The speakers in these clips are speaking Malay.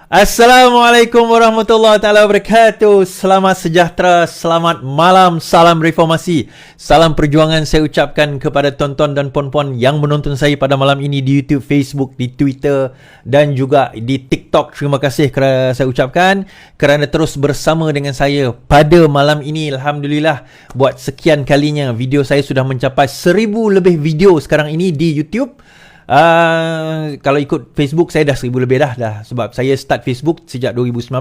Assalamualaikum warahmatullahi taala wabarakatuh. Selamat sejahtera, selamat malam, salam reformasi, salam perjuangan saya ucapkan kepada tonton dan puan-puan yang menonton saya pada malam ini di YouTube, Facebook, di Twitter dan juga di TikTok. Terima kasih kerana saya ucapkan kerana terus bersama dengan saya pada malam ini. Alhamdulillah, buat sekian kalinya video saya sudah mencapai 1000 lebih video sekarang ini di YouTube. Kalau ikut Facebook saya dah 1000 lebih dah sebab saya start Facebook sejak 2019,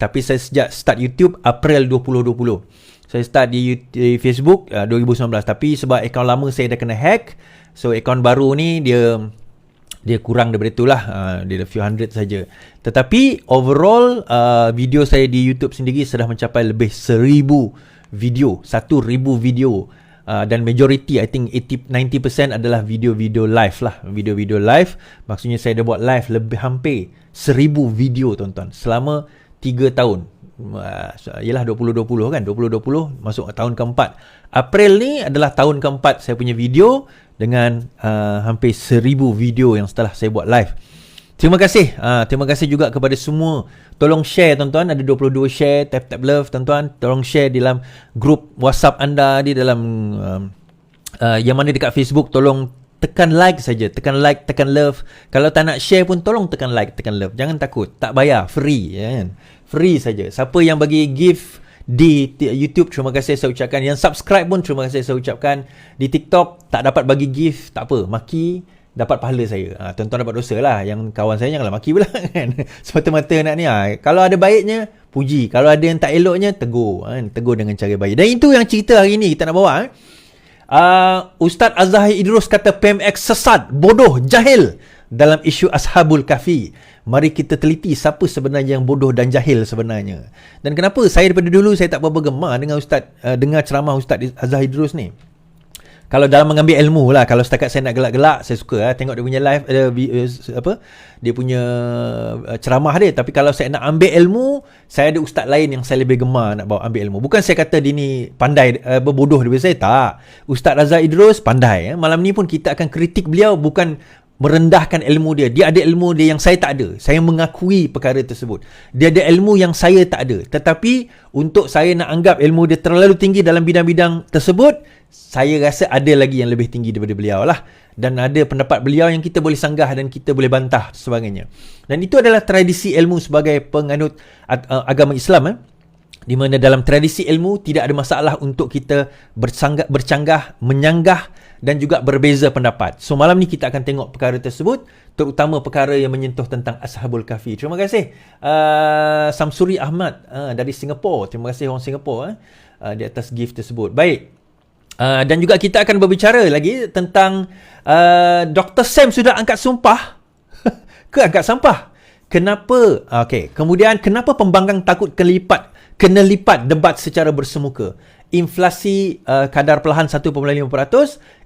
tapi saya sejak start YouTube April 2020. Saya start di Facebook 2019, tapi sebab akaun lama saya dah kena hack, so akaun baru ni dia kurang daripada itulah, dia ada few hundred saja. Tetapi overall video saya di YouTube sendiri sudah mencapai lebih 1000 video, 1000 video. Dan majority, I think 80-90% adalah video-video live lah. Video-video live, maksudnya saya dah buat live lebih hampir 1000 video tuan-tuan selama 3 tahun. Yalah 2020 kan, 2020 masuk tahun keempat. April ni adalah tahun keempat saya punya video dengan hampir 1000 video yang setelah saya buat live. Terima kasih juga kepada semua. Tolong share tuan-tuan, ada 22 share, tap love tuan-tuan. Tolong share di dalam grup WhatsApp anda, di dalam yang mana dekat Facebook. Tolong tekan like saja, tekan like, tekan love. Kalau tak nak share pun tolong tekan like, tekan love. Jangan takut, tak bayar, free kan. Free saja. Siapa yang bagi gift di YouTube, terima kasih saya ucapkan. Yang subscribe pun terima kasih saya ucapkan. Di TikTok tak dapat bagi gift, tak apa, maki dapat pahala saya. Tuan-tuan dapat dosa lah. Yang kawan saya janganlah maki pula kan. Semata-mata nak ni. Kalau ada baiknya, puji. Kalau ada yang tak eloknya, tegur. Tegur dengan cara baik. Dan itu yang cerita hari ni kita nak bawa. Ustaz Az-Zahir Idrus kata PMX sesat, bodoh, jahil dalam isu Ashabul Kahfi. Mari kita teliti siapa sebenarnya yang bodoh dan jahil sebenarnya. Dan kenapa saya daripada dulu saya tak berapa gemar dengan Ustaz, dengar ceramah Ustaz Az-Zahir Idrus ni. Kalau dalam mengambil ilmu lah, kalau setakat saya nak gelak-gelak, saya suka tengok dia punya live, dia punya ceramah dia. Tapi kalau saya nak ambil ilmu, saya ada ustaz lain yang saya lebih gemar nak bawa ambil ilmu. Bukan saya kata dia ni pandai, berbodoh daripada saya, tak. Ustaz Azhar Idrus pandai. Malam ni pun kita akan kritik beliau, bukan merendahkan ilmu dia. Dia ada ilmu dia yang saya tak ada. Saya mengakui perkara tersebut. Dia ada ilmu yang saya tak ada. Tetapi untuk saya nak anggap ilmu dia terlalu tinggi dalam bidang-bidang tersebut, saya rasa ada lagi yang lebih tinggi daripada beliau lah. Dan ada pendapat beliau yang kita boleh sanggah dan kita boleh bantah sebagainya. Dan itu adalah tradisi ilmu sebagai penganut agama Islam. Di mana dalam tradisi ilmu tidak ada masalah untuk kita bercanggah, menyanggah dan juga berbeza pendapat. So malam ni kita akan tengok perkara tersebut, terutama perkara yang menyentuh tentang Ashabul Kahfi. Terima kasih Samsuri Ahmad dari Singapura. Terima kasih orang Singapura di atas gift tersebut. Baik. Dan juga kita akan berbicara lagi tentang Dr. Sam sudah angkat sumpah ke angkat sampah. Kenapa? Kemudian kenapa pembangkang takut kena lipat debat secara bersemuka? Inflasi kadar perlahan 1.5%,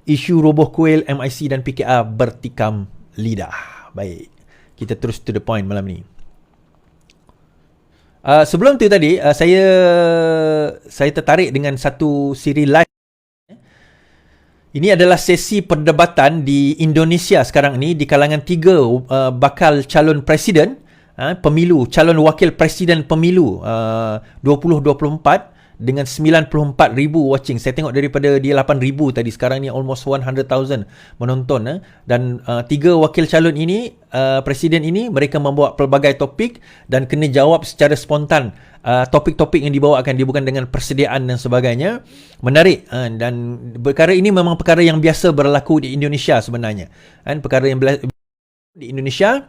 isu roboh kuil MIC dan PKR bertikam lidah. Baik, kita terus to the point malam ni. Sebelum tu tadi saya tertarik dengan satu siri live. Ini adalah sesi perdebatan di Indonesia sekarang ni di kalangan 3 bakal calon presiden pemilu, calon wakil presiden pemilu 2024 dengan 94,000 watching. Saya tengok daripada dia 8,000 tadi, sekarang ni almost 100,000 menonton. Dan 3 wakil calon ini, presiden ini, mereka membawa pelbagai topik dan kena jawab secara spontan. Topik-topik yang dibawakan dia bukan dengan persediaan dan sebagainya. Menarik, dan perkara ini memang perkara yang biasa berlaku di Indonesia sebenarnya. Perkara yang di Indonesia,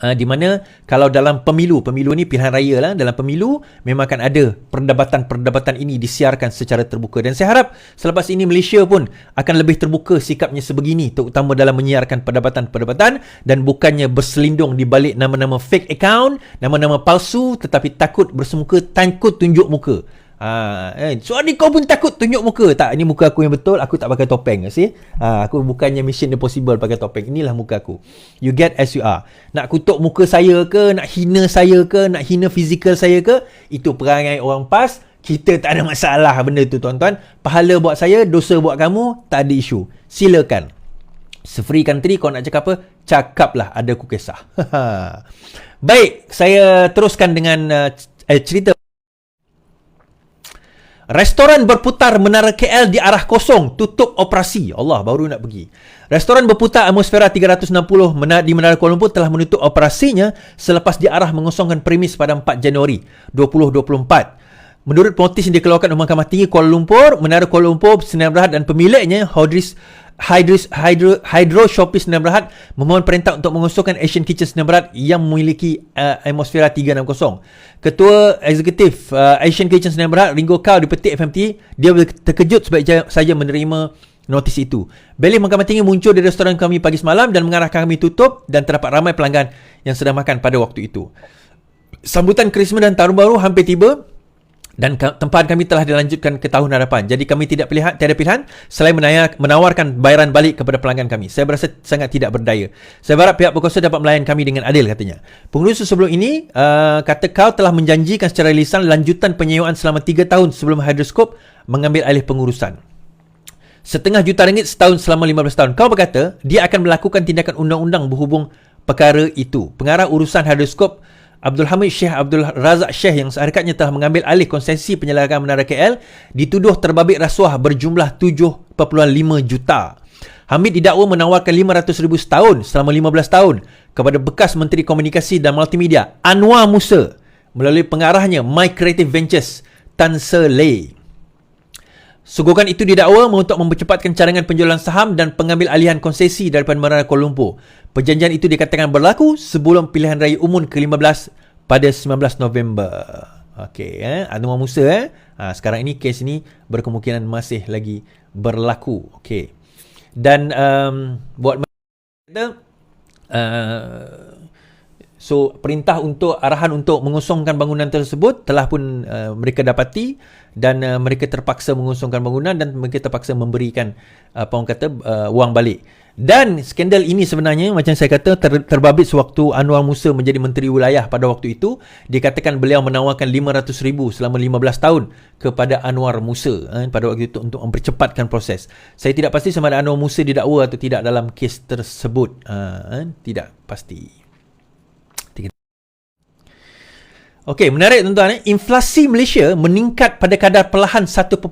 di mana kalau dalam pemilu ni pilihan raya lah, dalam pemilu memang akan ada perdebatan ini disiarkan secara terbuka. Dan saya harap selepas ini Malaysia pun akan lebih terbuka sikapnya sebegini, terutama dalam menyiarkan perdebatan dan bukannya berselindung di balik nama-nama fake account, nama-nama palsu, tetapi takut bersemuka, takut tunjuk muka. So ni kau pun takut tunjuk muka. Tak, ini muka aku yang betul. Aku tak pakai topeng. See? Aku bukannya Mission Impossible pakai topeng. Inilah muka aku. You get as you are. Nak kutuk muka saya ke, nak hina saya ke, nak hina fizikal saya ke, itu perangai orang PAS. Kita tak ada masalah benda tu tuan-tuan. Pahala buat saya, dosa buat kamu, tak ada isu. Silakan. Free country, kau nak cakap apa? Cakaplah, ada ku kisah. Baik, saya teruskan dengan cerita. Restoran berputar Menara KL di arah kosong, tutup operasi. Allah, baru nak pergi. Restoran berputar Atmosfera 360 di Menara Kuala Lumpur telah menutup operasinya selepas diarah mengosongkan premis pada 4 Januari 2024. Menurut notis yang dikeluarkan oleh Mahkamah Tinggi Kuala Lumpur, Menara Kuala Lumpur Sdn Bhd dan pemiliknya Hydro Shopee Sdn Bhd memohon perintah untuk mengosongkan Asian Kitchen Sdn Bhd yang memiliki Atmosfera 360. Ketua Eksekutif Asian Kitchen Sdn Bhd, Ringo Kau di Petik FMT, dia terkejut sebab saja menerima notis itu. Beli Mahkamah Tinggi muncul di restoran kami pagi semalam dan mengarahkan kami tutup dan terdapat ramai pelanggan yang sedang makan pada waktu itu. Sambutan Krismas dan Tahun Baru hampir tiba dan tempahan kami telah dilanjutkan ke tahun hadapan. Jadi kami tiada pilihan selain menawarkan bayaran balik kepada pelanggan kami. Saya berasa sangat tidak berdaya. Saya berharap pihak berkuasa dapat melayan kami dengan adil, katanya. Pengurusi sebelum ini kata Kau telah menjanjikan secara lisan lanjutan penyewaan selama 3 tahun sebelum Hydroscope mengambil alih pengurusan. RM1,5 juta setahun selama 15 tahun. Kau berkata dia akan melakukan tindakan undang-undang berhubung perkara itu. Pengarah urusan Hydroscope Abdul Hamid Sheikh Abdul Razak Sheikh yang seharikatnya telah mengambil alih konsesi penyelenggaraan Menara KL dituduh terbabit rasuah berjumlah 7.5 juta. Hamid didakwa menawarkan RM500,000 setahun selama 15 tahun kepada bekas Menteri Komunikasi dan Multimedia Anwar Musa melalui pengarahnya My Creative Ventures Tan Se Lei. Sogokan itu didakwa untuk mempercepatkan cadangan penjualan saham dan pengambil alihan konsesi daripada Menara Kuala Lumpur. Perjanjian itu dikatakan berlaku sebelum pilihan raya umum ke-15 pada 19 November. Okey, Anwar Musa sekarang ini kes ini berkemungkinan masih lagi berlaku. Okey. Dan buat so perintah untuk arahan untuk mengosongkan bangunan tersebut telah pun mereka dapati dan mereka terpaksa mengosongkan bangunan dan mereka terpaksa memberikan wang balik. Dan skandal ini sebenarnya macam saya kata terbabit sewaktu Anwar Musa menjadi Menteri Wilayah pada waktu itu. Dikatakan beliau menawarkan RM500,000 selama 15 tahun kepada Anwar Musa pada waktu itu untuk mempercepatkan proses. Saya tidak pasti sama ada Anwar Musa didakwa atau tidak dalam kes tersebut. Tidak pasti. Okey, menarik tuan-tuan. Inflasi Malaysia meningkat pada kadar perlahan 1.5%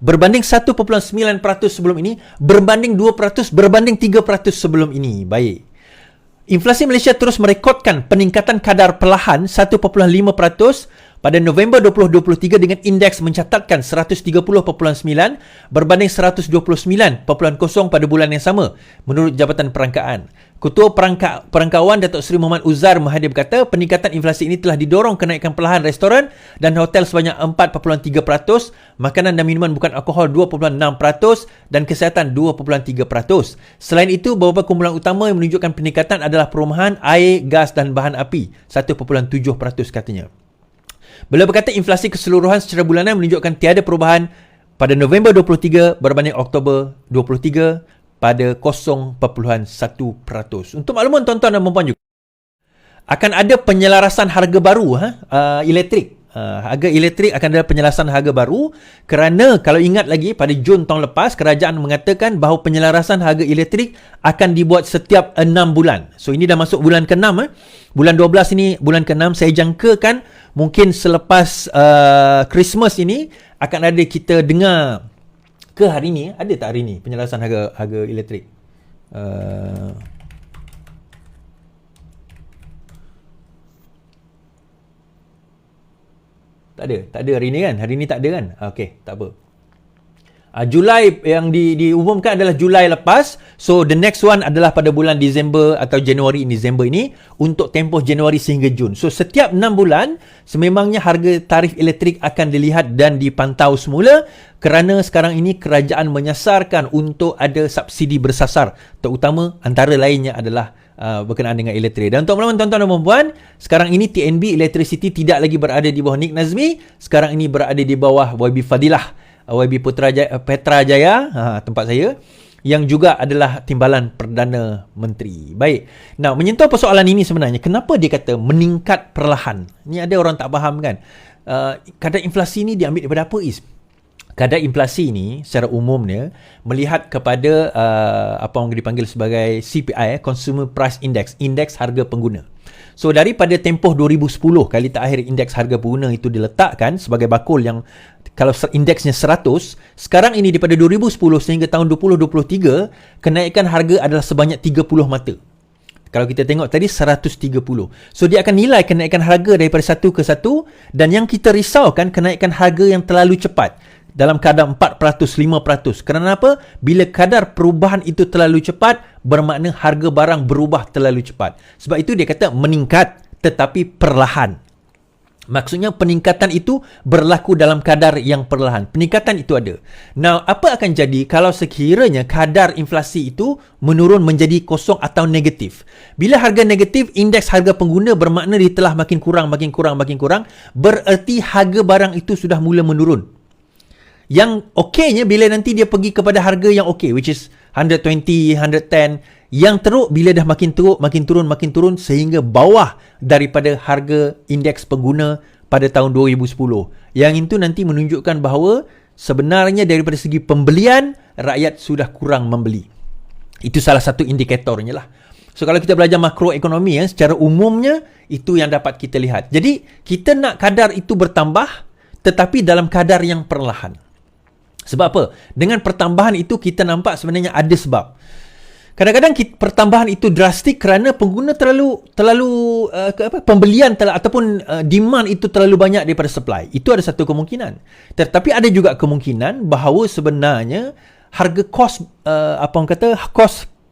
berbanding 1.9% sebelum ini, berbanding 2%, berbanding 3% sebelum ini. Baik. Inflasi Malaysia terus merekodkan peningkatan kadar perlahan 1.5% pada November 2023 dengan indeks mencatatkan 130.9 berbanding 129.0 pada bulan yang sama menurut Jabatan Perangkaan. Ketua Perangkawan Datuk Seri Muhammad Uzar Mahathir berkata peningkatan inflasi ini telah didorong kenaikan perlahan restoran dan hotel sebanyak 4.3%, makanan dan minuman bukan alkohol 2.6% dan kesihatan 2.3%. Selain itu, beberapa kumpulan utama yang menunjukkan peningkatan adalah perumahan, air, gas dan bahan api 1.7% katanya. Beliau berkata inflasi keseluruhan secara bulanan menunjukkan tiada perubahan pada November 23 berbanding Oktober 23 pada 0.1%. Untuk makluman tuan-tuan dan puan-puan juga, akan ada penyelarasan harga baru elektrik. Harga elektrik akan ada penyelarasan harga baru kerana kalau ingat lagi pada Jun tahun lepas kerajaan mengatakan bahawa penyelarasan harga elektrik akan dibuat setiap 6 bulan. So ini dah masuk bulan ke-6 Bulan 12 ini bulan ke-6. Saya jangkakan mungkin selepas Christmas ini akan ada kita dengar ke hari ni. Ada tak hari ni penyelarasan harga elektrik? Tak ada hari ni kan? Hari ni tak ada kan? Okey, tak apa. Julai yang diumumkan adalah Julai lepas. So the next one adalah pada bulan Disember atau Januari ini untuk tempoh Januari sehingga Jun. So setiap 6 bulan sememangnya harga tarif elektrik akan dilihat dan dipantau semula kerana sekarang ini kerajaan menyasarkan untuk ada subsidi bersasar, terutama antara lainnya adalah berkenaan dengan elektrik. Dan untuk makluman tuan-tuan dan puan-puan, sekarang ini TNB Electricity tidak lagi berada di bawah Nik Nazmi, sekarang ini berada di bawah YB Fadilah, YB Petrajaya, tempat saya, yang juga adalah timbalan Perdana Menteri. Baik. Nah, menyentuh persoalan ini sebenarnya, kenapa dia kata meningkat perlahan? Ni ada orang tak faham kan? Kadar inflasi ni diambil daripada apa, Is? kadar inflasi ini secara umumnya melihat kepada apa yang dipanggil sebagai CPI, Consumer Price Index, indeks harga pengguna. So daripada tempoh 2010 kali terakhir indeks harga pengguna itu diletakkan sebagai bakul yang kalau indeksnya 100, sekarang ini daripada 2010 sehingga tahun 2023 kenaikan harga adalah sebanyak 30 mata. Kalau kita tengok tadi 130. So dia akan nilai kenaikan harga daripada satu ke satu, dan yang kita risaukan kenaikan harga yang terlalu cepat dalam kadar 4%, 5%. Kerana apa? Bila kadar perubahan itu terlalu cepat, bermakna harga barang berubah terlalu cepat. Sebab itu dia kata meningkat tetapi perlahan. Maksudnya peningkatan itu berlaku dalam kadar yang perlahan. Peningkatan itu ada. Now, apa akan jadi kalau sekiranya kadar inflasi itu menurun menjadi kosong atau negatif? Bila harga negatif, indeks harga pengguna bermakna dia telah makin kurang, bererti harga barang itu sudah mula menurun. Yang okeynya bila nanti dia pergi kepada harga yang okey, which is 120, 110. Yang teruk bila dah makin turun sehingga bawah daripada harga indeks pengguna pada tahun 2010. Yang itu nanti menunjukkan bahawa sebenarnya daripada segi pembelian, rakyat sudah kurang membeli. Itu salah satu indikatornya lah. So kalau kita belajar makroekonomi secara umumnya itu yang dapat kita lihat. Jadi kita nak kadar itu bertambah tetapi dalam kadar yang perlahan. Sebab apa? Dengan pertambahan itu kita nampak sebenarnya ada sebab. Kadang-kadang pertambahan itu drastik kerana pengguna terlalu pembelian ataupun demand itu terlalu banyak daripada supply. Itu ada satu kemungkinan. Tetapi ada juga kemungkinan bahawa sebenarnya harga kos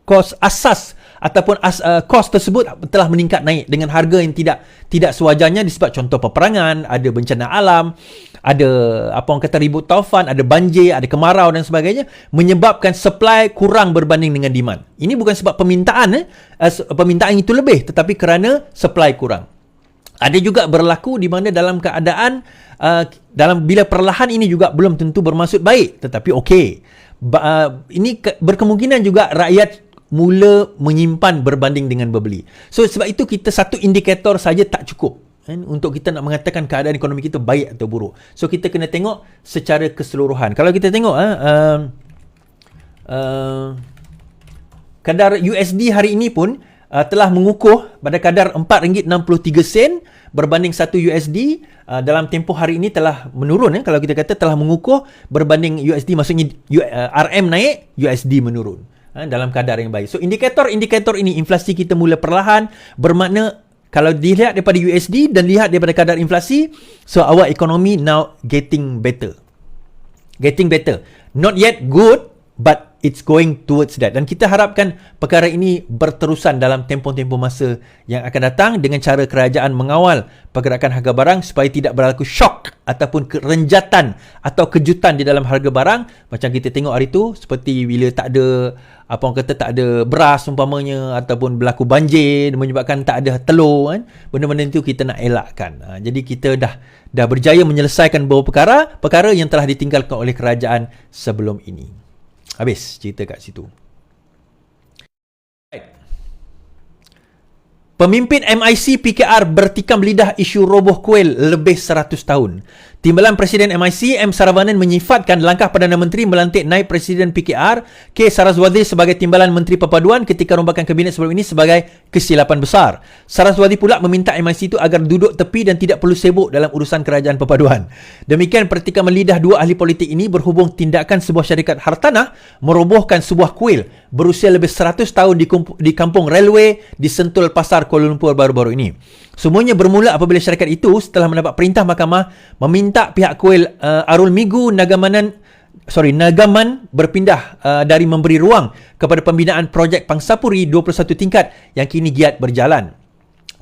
kos asas ataupun kos tersebut telah meningkat naik dengan harga yang tidak sewajarnya disebab contoh peperangan, ada bencana alam, ada ribut taufan, ada banjir, ada kemarau dan sebagainya, menyebabkan supply kurang berbanding dengan demand. Ini bukan sebab permintaan itu lebih, tetapi kerana supply kurang. Ada juga berlaku di mana dalam keadaan bila perlahan ini juga belum tentu bermaksud baik, tetapi okey. Ini berkemungkinan juga rakyat mula menyimpan berbanding dengan berbeli. So sebab itu kita satu indikator saja tak cukup untuk kita nak mengatakan keadaan ekonomi kita baik atau buruk. So kita kena tengok secara keseluruhan. Kalau kita tengok kadar USD hari ini pun telah mengukuh pada kadar RM4.63 berbanding 1 USD. Dalam tempoh hari ini telah menurun. Kalau kita kata telah mengukuh berbanding USD, maksudnya RM naik, USD menurun dalam kadar yang baik. So indikator ini, inflasi kita mula perlahan, bermakna kalau dilihat daripada USD dan lihat daripada kadar inflasi, so our economy now getting better. Not yet good, but it's going towards that. Dan kita harapkan perkara ini berterusan dalam tempoh-tempoh masa yang akan datang dengan cara kerajaan mengawal pergerakan harga barang supaya tidak berlaku shock ataupun kerenjatan atau kejutan di dalam harga barang. Macam kita tengok hari tu, seperti bila tak ada tak ada beras umpamanya, ataupun berlaku banjir menyebabkan tak ada telur kan. Benda-benda itu kita nak elakkan. Jadi kita dah berjaya menyelesaikan beberapa perkara yang telah ditinggalkan oleh kerajaan sebelum ini. Habis cerita kat situ. Pemimpin MIC PKR bertikam lidah isu roboh kuil lebih 100 tahun. Timbalan Presiden MIC M. Saravanan menyifatkan langkah Perdana Menteri melantik naib Presiden PKR K. Saraswati sebagai Timbalan Menteri Perpaduan ketika rombakan kabinet sebelum ini sebagai kesilapan besar. Saraswati pula meminta MIC itu agar duduk tepi dan tidak perlu sibuk dalam urusan kerajaan perpaduan. Demikian pertikam lidah dua ahli politik ini berhubung tindakan sebuah syarikat hartanah merobohkan sebuah kuil berusia lebih 100 tahun di kampung railway di Sentul Pasar Kuala Lumpur baru-baru ini. Semuanya bermula apabila syarikat itu setelah mendapat perintah mahkamah meminta pihak kuil Arul Migu Nagaman berpindah dari memberi ruang kepada pembinaan projek Pangsapuri 21 tingkat yang kini giat berjalan.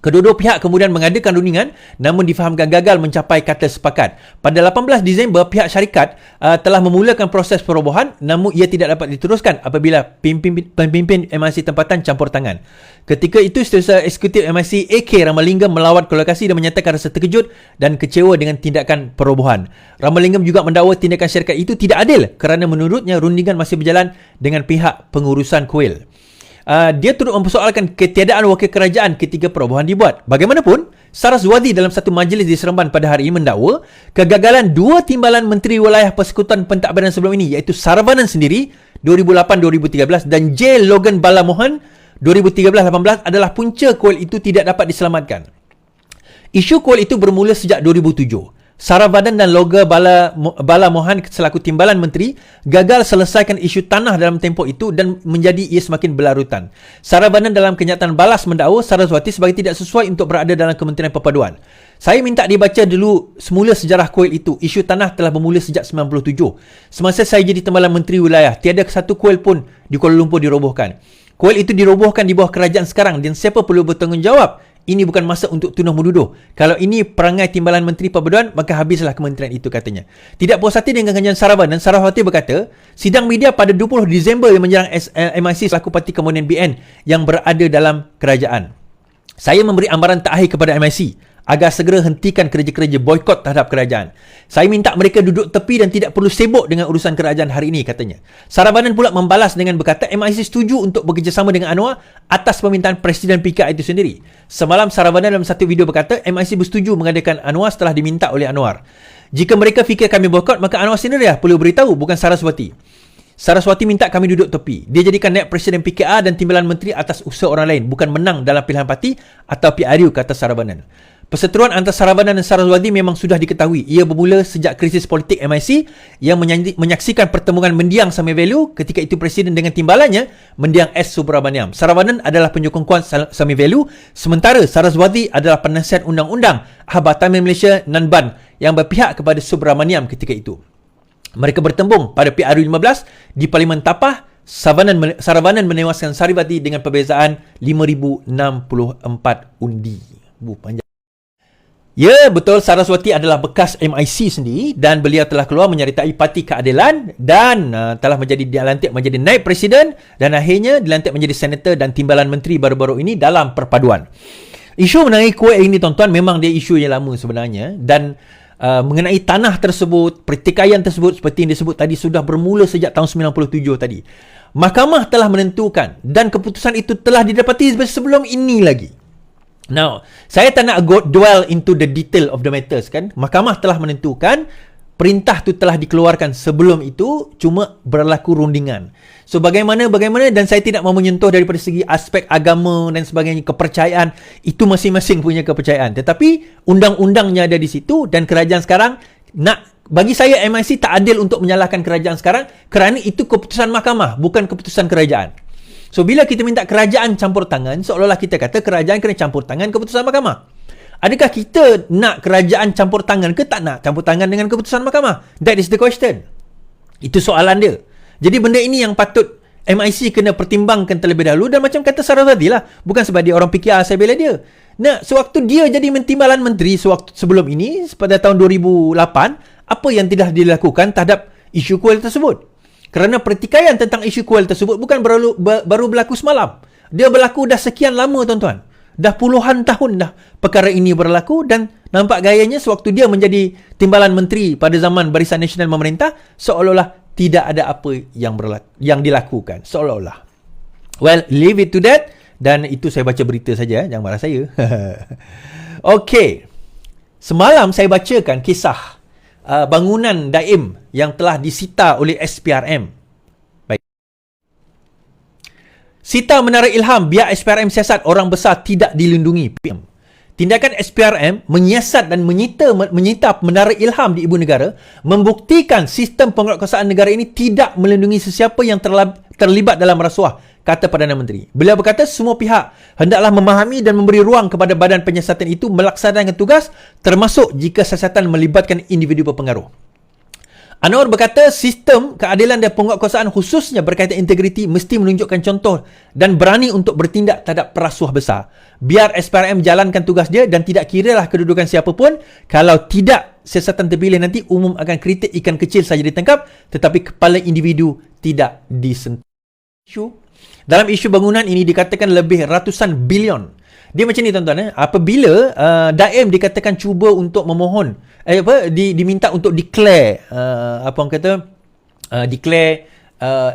Kedua-dua pihak kemudian mengadakan rundingan namun difahamkan gagal mencapai kata sepakat. Pada 18 Disember, pihak syarikat telah memulakan proses perobohan namun ia tidak dapat diteruskan apabila pemimpin MIC tempatan campur tangan. Ketika itu, Setiausaha Eksekutif MIC AK Ramalingam melawat ke lokasi dan menyatakan rasa terkejut dan kecewa dengan tindakan perobohan. Ramalingam juga mendakwa tindakan syarikat itu tidak adil kerana menurutnya rundingan masih berjalan dengan pihak pengurusan kuil. Dia turut mempersoalkan ketiadaan wakil kerajaan ketika perubahan dibuat. Bagaimanapun, Saraswati dalam satu majlis di Seremban pada hari ini mendakwa kegagalan dua timbalan Menteri Wilayah Persekutuan Pentadbiran sebelum ini, iaitu Saravanan sendiri 2008-2013 dan J. Logan Balamohan 2013-18 adalah punca kuil itu tidak dapat diselamatkan. Isu kuil itu bermula sejak 2007. Saravanan dan Logan Balamohan selaku timbalan menteri gagal selesaikan isu tanah dalam tempoh itu dan menjadi ia semakin berlarutan. Saravanan dalam kenyataan balas mendakwa Saraswati sebagai tidak sesuai untuk berada dalam Kementerian Perpaduan. Saya minta dibaca dulu semula sejarah kuil itu. Isu tanah telah bermula sejak 97. Semasa saya jadi timbalan menteri wilayah, tiada satu kuil pun di Kuala Lumpur dirobohkan. Kuil itu dirobohkan di bawah kerajaan sekarang dan siapa perlu bertanggungjawab? Ini bukan masa untuk tuduh menuduh. Kalau ini perangai timbalan Menteri Perpaduan, maka habislah kementerian itu, katanya. Tidak puas hati dengan kenyataan Saravanan, Saraswati berkata, sidang media pada 20 Disember yang menyerang MIC selaku parti kemudian BN yang berada dalam kerajaan. Saya memberi amaran terakhir kepada MIC agar segera hentikan kerja-kerja boikot terhadap kerajaan. Saya minta mereka duduk tepi dan tidak perlu sibuk dengan urusan kerajaan hari ini, katanya. Saravanan pula membalas dengan berkata MIC setuju untuk bekerjasama dengan Anwar atas permintaan Presiden PKR itu sendiri. Semalam Saravanan dalam satu video berkata MIC bersetuju mengadakan Anwar setelah diminta oleh Anwar. Jika mereka fikir kami boikot, maka Anwar sendiri perlu beritahu, bukan Saraswati. Saraswati minta kami duduk tepi. Dia jadikan naib Presiden PKR dan timbalan menteri atas usaha orang lain, bukan menang dalam pilihan parti atau PRU, kata Saravanan. Perseteruan antara Saravanan dan Saraswati memang sudah diketahui. Ia bermula sejak krisis politik MIC yang menyaksikan pertemuan mendiang Sami Value ketika itu Presiden dengan timbalannya mendiang S. Subramaniam. Saravanan adalah penyokong kuat Sami Value, sementara Saraswati adalah penasihat undang-undang Jabatan Malaysia Nanban yang berpihak kepada Subramaniam ketika itu. Mereka bertembung pada PRU 15 di Parlimen Tapah. Saravanan menewaskan Saraswati dengan perbezaan 5,064 undi. Panjang. Ya, betul, Saraswati adalah bekas MIC sendiri dan beliau telah keluar menyertai Parti Keadilan dan telah dilantik menjadi naib presiden dan akhirnya dilantik menjadi senator dan timbalan menteri baru-baru ini dalam perpaduan. Isu mengenai kuil ini, tuan-tuan, memang dia isu yang lama sebenarnya dan mengenai tanah tersebut, pertikaian tersebut seperti yang disebut tadi sudah bermula sejak tahun 97 tadi. Mahkamah telah menentukan dan keputusan itu telah didapati sebelum ini lagi. Now, saya tak nak dwell into the detail of the matters, kan. Mahkamah telah menentukan, perintah tu telah dikeluarkan sebelum itu, cuma berlaku rundingan. So, bagaimana dan saya tidak mahu menyentuh daripada segi aspek agama dan sebagainya, kepercayaan, itu masing-masing punya kepercayaan. Tetapi, undang-undangnya ada di situ dan kerajaan sekarang bagi saya MIC tak adil untuk menyalahkan kerajaan sekarang kerana itu keputusan mahkamah, bukan keputusan kerajaan. So, bila kita minta kerajaan campur tangan, seolah-olah kita kata kerajaan kena campur tangan keputusan mahkamah. Adakah kita nak kerajaan campur tangan ke tak nak campur tangan dengan keputusan mahkamah? That is the question. Itu soalan dia. Jadi benda ini yang patut MIC kena pertimbangkan terlebih dahulu dan macam kata Saraswati lah. Bukan sebab dia orang PKR saya bela dia. Sewaktu dia jadi timbalan menteri sebelum ini, pada tahun 2008, apa yang tidak dilakukan terhadap isu kuil tersebut? Kerana pertikaian tentang isu kuil tersebut bukan baru berlaku semalam. Dia berlaku dah sekian lama, tuan-tuan. Dah puluhan tahun dah perkara ini berlaku dan nampak gayanya sewaktu dia menjadi timbalan menteri pada zaman Barisan Nasional Memerintah, seolah-olah tidak ada apa yang dilakukan. Seolah-olah. Well, leave it to that. Dan itu saya baca berita saja. Jangan marah saya. Okey. Semalam saya bacakan kisah bangunan Daim yang telah disita oleh SPRM. Baik. Sita Menara Ilham, biar SPRM siasat orang besar tidak dilindungi. PM. Tindakan SPRM menyiasat dan menyita Menara Ilham di ibu negara membuktikan sistem penguatkuasaan negara ini tidak melindungi sesiapa yang terlibat dalam rasuah, kata Perdana Menteri. Beliau berkata semua pihak hendaklah memahami dan memberi ruang kepada badan penyiasatan itu melaksanakan tugas, termasuk jika siasatan melibatkan individu berpengaruh. Anwar berkata sistem keadilan dan penguatkuasaan khususnya berkaitan integriti mesti menunjukkan contoh dan berani untuk bertindak terhadap perasuah besar. Biar SPRM jalankan tugas dia dan tidak kiralah kedudukan siapa pun. Kalau tidak siasatan terpilih nanti, umum akan kritik ikan kecil saja ditangkap tetapi kepala individu tidak disentuh. Dalam isu bangunan ini dikatakan lebih ratusan bilion. Dia macam ni, tuan-tuan. Apabila Daim dikatakan cuba untuk memohon, diminta untuk declare, declare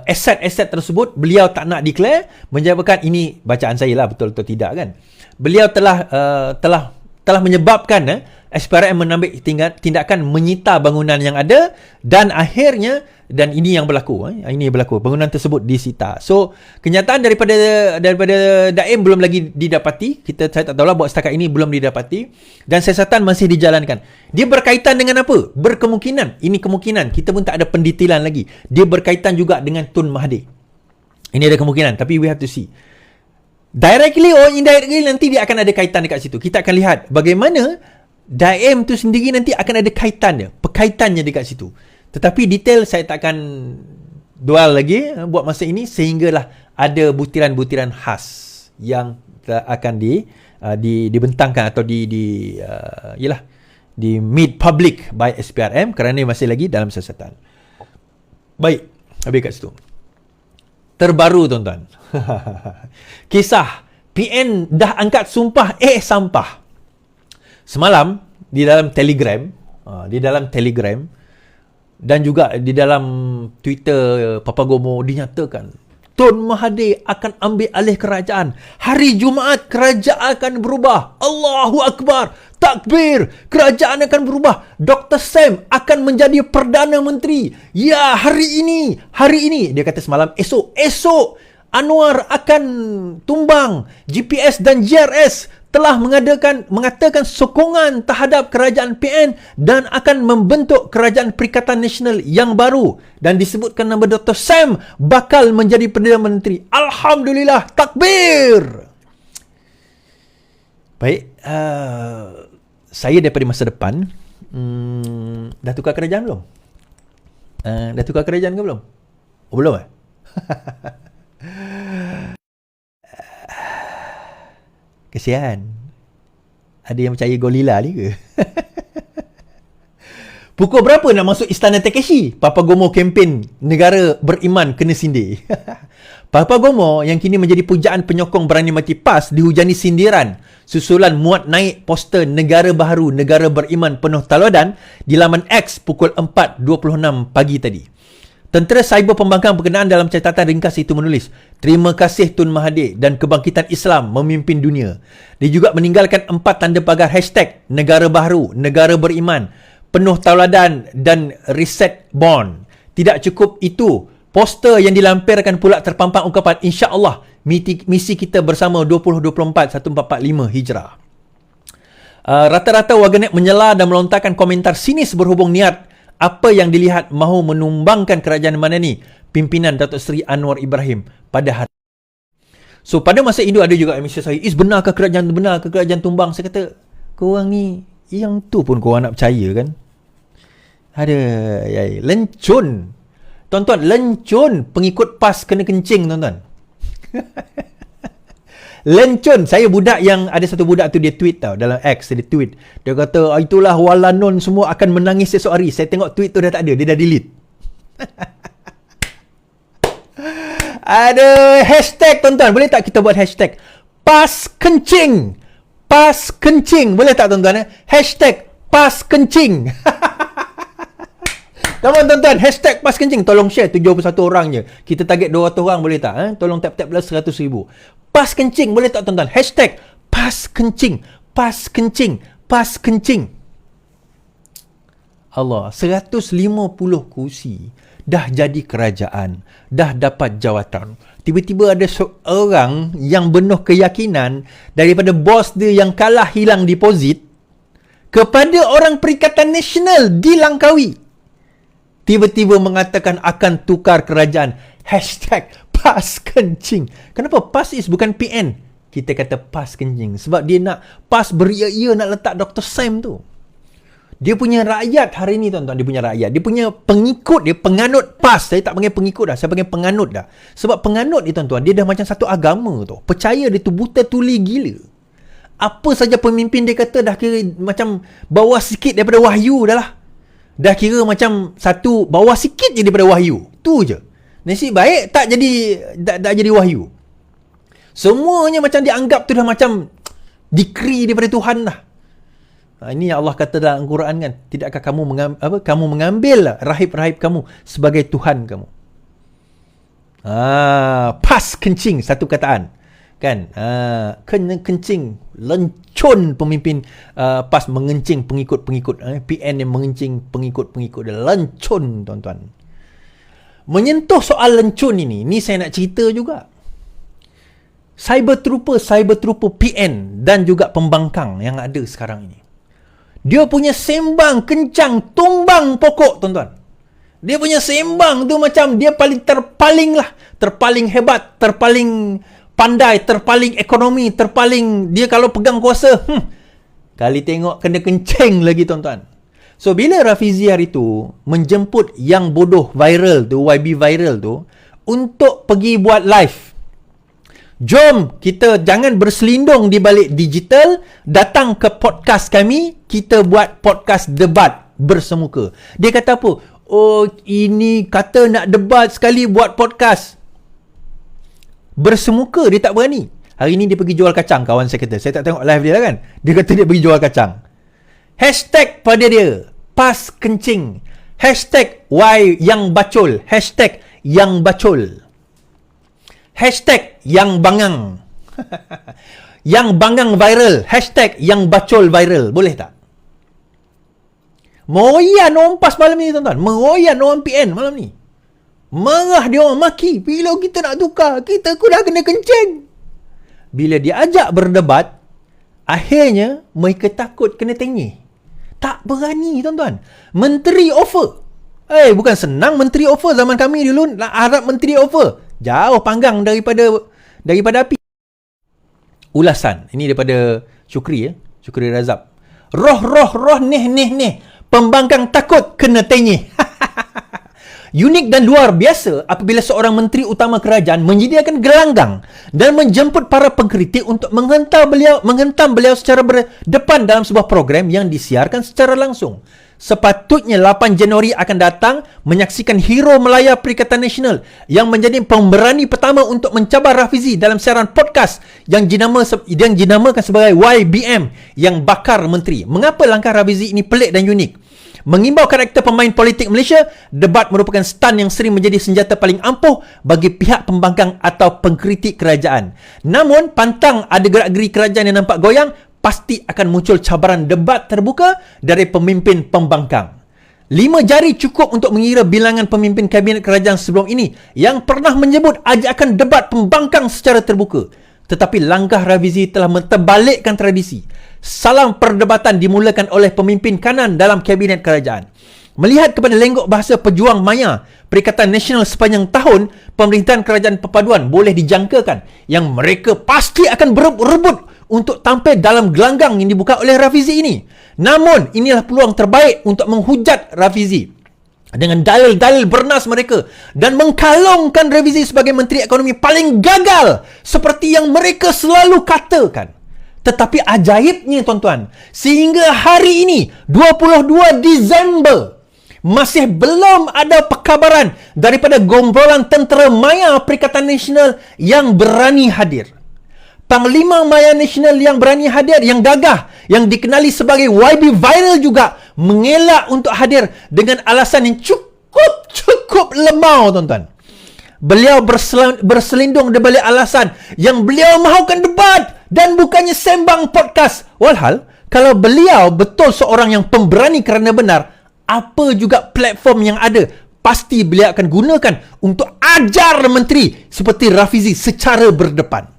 aset-aset tersebut beliau tak nak declare, menyebabkan ini bacaan saya lah, betul atau tidak kan. Beliau telah menyebabkan SPRM mengambil tindakan menyita bangunan yang ada, dan akhirnya, dan ini yang berlaku, bangunan tersebut disita. So kenyataan daripada Daim belum lagi didapati. Saya tak tahulah, buat setakat ini belum didapati, dan siasatan masih dijalankan. Dia berkaitan dengan apa? Berkemungkinan, ini kemungkinan, kita pun tak ada pendetailan lagi, dia berkaitan juga dengan Tun Mahathir. Ini ada kemungkinan, tapi we have to see. Directly or indirectly nanti dia akan ada kaitan dekat situ. Kita akan lihat bagaimana Daim tu sendiri nanti akan ada kaitannya, perkaitannya dekat situ. Tetapi detail saya tak akan dual lagi buat masa ini, sehinggalah ada butiran-butiran khas yang akan dibentangkan atau di made public by SPRM, kerana masih lagi dalam siasatan. Baik, habis kat situ. Terbaru tuan-tuan. Kisah PN dah angkat sumpah sampah. Semalam di dalam Telegram dan juga di dalam Twitter Papa Gomo dinyatakan Tun Mahathir akan ambil alih kerajaan. Hari Jumaat kerajaan akan berubah. Allahu Akbar. Takbir. Kerajaan akan berubah. Dr. Sam akan menjadi Perdana Menteri. Ya, hari ini. Dia kata semalam, esok Anwar akan tumbang. GPS dan JRS telah mengatakan sokongan terhadap kerajaan PN dan akan membentuk kerajaan Perikatan Nasional yang baru, dan disebutkan nama Dr. Sam bakal menjadi Perdana Menteri. Alhamdulillah, takbir. Baik, saya daripada masa depan dah tukar kerajaan belum? Dah tukar kerajaan ke belum? Belum Kesian. Ada yang percaya gorila ni ke? Pukul berapa nak masuk Istana Takeshi? Papa Gomo kempen negara beriman kena sindir. Papa Gomo yang kini menjadi pujaan penyokong berani mati PAS dihujani sindiran susulan muat naik poster negara baharu, negara beriman penuh taludan di laman X pukul 4.26 pagi tadi. Tentera Cyber Pembangkang Berkenaan dalam catatan ringkas itu menulis, terima kasih Tun Mahathir dan Kebangkitan Islam memimpin dunia. Dia juga meninggalkan 4 tanda pagar hashtag negara baharu, negara beriman, penuh tauladan dan reset bond. Tidak cukup itu, poster yang dilampirkan pula terpampang ungkapan insya-Allah misi kita bersama 2024 1445 Hijrah. Rata-rata warganet menyela dan melontarkan komentar sinis berhubung niat apa yang dilihat mahu menumbangkan kerajaan mana ni pimpinan Datuk Seri Anwar Ibrahim pada hari. So pada masa itu ada juga mesej saya, benarkah kerajaan tumbang? Saya kata, korang ni yang tu pun korang nak percaya kan? Ada lencun. Tuan-tuan, lencun pengikut PAS kena kencing tuan-tuan. Lencun. Saya budak yang ada satu budak tu dia tweet tau dalam X, dia tweet. Dia kata itulah walanon semua akan menangis esok hari. Saya tengok tweet tu dah tak ada, dia dah delete. Ada hashtag tuan-tuan, boleh tak kita buat hashtag PAS kencing. PAS kencing. Boleh tak tuan-tuan Hashtag PAS kencing. Come on tuan-tuan, hashtag PAS kencing. Tolong share 71 orang je. Kita target 200 orang, boleh tak? Tolong tap-tap plus 100,000. PAS kencing, boleh tak tuan-tuan? Hashtag PAS kencing. PAS kencing. PAS kencing. Allah, 150 kursi. Dah jadi kerajaan. Dah dapat jawatan. Tiba-tiba ada seorang yang penuh keyakinan daripada bos dia yang kalah hilang deposit kepada orang Perikatan Nasional di Langkawi. Tiba-tiba mengatakan akan tukar kerajaan. Hashtag PAS kencing. Kenapa PAS is bukan PN? Kita kata PAS kencing. Sebab dia nak PAS beria-ia nak letak Dr. Sam tu. Dia punya rakyat hari ni tuan-tuan. Dia punya rakyat. Dia punya pengikut. Dia penganut PAS. Saya tak panggil pengikut dah. Saya panggil penganut dah. Sebab penganut ni tuan-tuan, dia dah macam satu agama tu. Percaya dia tu buta tuli gila. Apa saja pemimpin dia kata dah kira macam bawah sikit daripada wahyu dah lah. Dah kira macam satu bawah sikit je daripada wahyu. Tu je. Nasib baik tak jadi wahyu. Semuanya macam dianggap tu dah macam decree daripada Tuhan dah. Ini Allah kata dalam Al-Quran kan, tidakkah kamu mengambil rahib-rahib kamu sebagai Tuhan kamu. Pas kencing, satu kataan. Kan? Kencing, lencun pemimpin PAS mengencing pengikut-pengikut. PN yang mengencing pengikut-pengikut dia. Lencun, tuan-tuan. Menyentuh soal lencun ini saya nak cerita juga. Cyber trooper PN dan juga pembangkang yang ada sekarang ini. Dia punya sembang kencang, tumbang pokok, tuan-tuan. Dia punya sembang tu macam dia terpaling hebat, terpaling pandai, terpaling ekonomi, dia kalau pegang kuasa, kali tengok kena kencing lagi, tuan-tuan. So, bila Rafizi hari tu menjemput yang bodoh viral tu, YB viral tu, untuk pergi buat live. Jom kita jangan berselindung di balik digital, datang ke podcast kami, kita buat podcast debat bersemuka. Dia kata apa? Oh, ini kata nak debat sekali buat podcast bersemuka, dia tak berani. Hari ni dia pergi jual kacang, kawan saya kata. Saya tak tengok live dia lah kan. Dia kata dia pergi jual kacang. Hashtag pada dia, pas kencing. Hashtag Y yang bacol. Hashtag yang bacol. Hashtag yang bangang. Yang bangang viral. Hashtag yang bacol viral. Boleh tak? Meroyan orang PAS malam ni, tuan-tuan. Meroyan orang PN malam ni. Marah dia orang, maki. Bila kita nak tukar, kita dah kena kencing. Bila dia ajak berdebat, akhirnya mereka takut kena tengih. Tak berani, tuan-tuan. Menteri offer. Bukan senang menteri offer. Zaman kami dulu nak harap menteri offer. Jauh panggang daripada api. Ulasan. Ini daripada Syukri, Syukri Razab. Roh neh. Pembangkang takut kena tengih. Unik dan luar biasa apabila seorang menteri utama kerajaan menyediakan gelanggang dan menjemput para pengkritik untuk menghentam beliau secara berdepan dalam sebuah program yang disiarkan secara langsung. Sepatutnya 8 Januari akan datang menyaksikan hero Melaya Perikatan Nasional yang menjadi pemberani pertama untuk mencabar Rafizi dalam siaran podcast yang dinamakan sebagai YBM yang bakar menteri. Mengapa langkah Rafizi ini pelik dan unik? Mengimbau karakter pemain politik Malaysia, debat merupakan stunt yang sering menjadi senjata paling ampuh bagi pihak pembangkang atau pengkritik kerajaan. Namun, pantang ada gerak-geri kerajaan yang nampak goyang, pasti akan muncul cabaran debat terbuka dari pemimpin pembangkang. 5 jari cukup untuk mengira bilangan pemimpin kabinet kerajaan sebelum ini yang pernah menyebut ajakan debat pembangkang secara terbuka. Tetapi langkah Rafizi telah menterbalikkan tradisi. Salam perdebatan dimulakan oleh pemimpin kanan dalam kabinet kerajaan. Melihat kepada lenggok bahasa pejuang maya Perikatan Nasional sepanjang tahun, pemerintahan kerajaan perpaduan boleh dijangkakan yang mereka pasti akan berebut untuk tampil dalam gelanggang yang dibuka oleh Rafizi ini. Namun, inilah peluang terbaik untuk menghujat Rafizi dengan dalil-dalil bernas mereka dan mengkalungkan Rafizi sebagai Menteri Ekonomi paling gagal seperti yang mereka selalu katakan. Tetapi ajaibnya, tuan-tuan, sehingga hari ini 22 Disember masih belum ada perkabaran daripada gombolan tentera maya Perikatan Nasional yang berani hadir. Panglima Maya Nasional yang berani hadir, yang gagah, yang dikenali sebagai YB Viral juga mengelak untuk hadir dengan alasan yang cukup lemau, tuan-tuan. Beliau berselindung di balik alasan yang beliau mahukan debat dan bukannya sembang podcast. Walhal, kalau beliau betul seorang yang pemberani kerana benar, apa juga platform yang ada, pasti beliau akan gunakan untuk ajar menteri seperti Rafizi secara berdepan.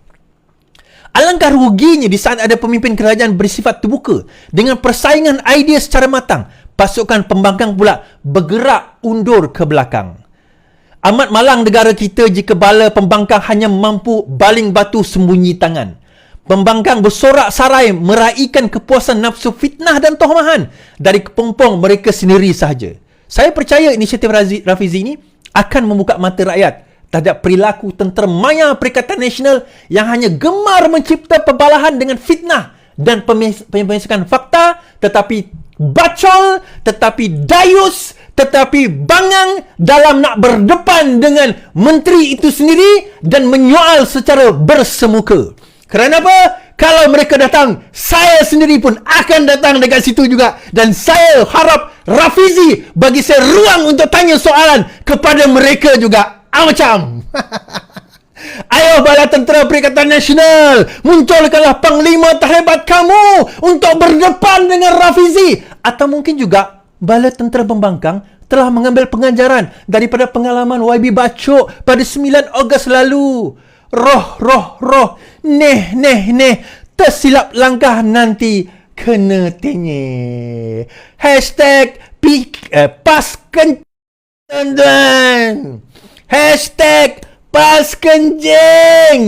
Alangkah ruginya di saat ada pemimpin kerajaan bersifat terbuka dengan persaingan idea secara matang, pasukan pembangkang pula bergerak undur ke belakang. Amat malang negara kita jika bala pembangkang hanya mampu baling batu sembunyi tangan. Pembangkang bersorak sarai meraihkan kepuasan nafsu fitnah dan tohmahan dari kepompong mereka sendiri sahaja. Saya percaya inisiatif Rafizi ini akan membuka mata rakyat terhadap perilaku tentera maya Perikatan Nasional yang hanya gemar mencipta pembalahan dengan fitnah dan pembiasakan fakta, tetapi bacol, tetapi dayus, tetapi bangang dalam nak berdepan dengan menteri itu sendiri dan menyoal secara bersemuka. Kerana apa? Kalau mereka datang, saya sendiri pun akan datang dekat situ juga. Dan saya harap Rafizi bagi saya ruang untuk tanya soalan kepada mereka juga. Macam. Ayo Bala Tentera Perikatan Nasional, munculkanlah panglima terhebat kamu untuk berdepan dengan Rafizi. Atau mungkin juga Bala Tentera Pembangkang telah mengambil pengajaran daripada pengalaman YB Bacok pada 9 Ogos lalu. Roh, neh, tersilap langkah nanti kena tenye. #PasKenjing. #PasKenjing.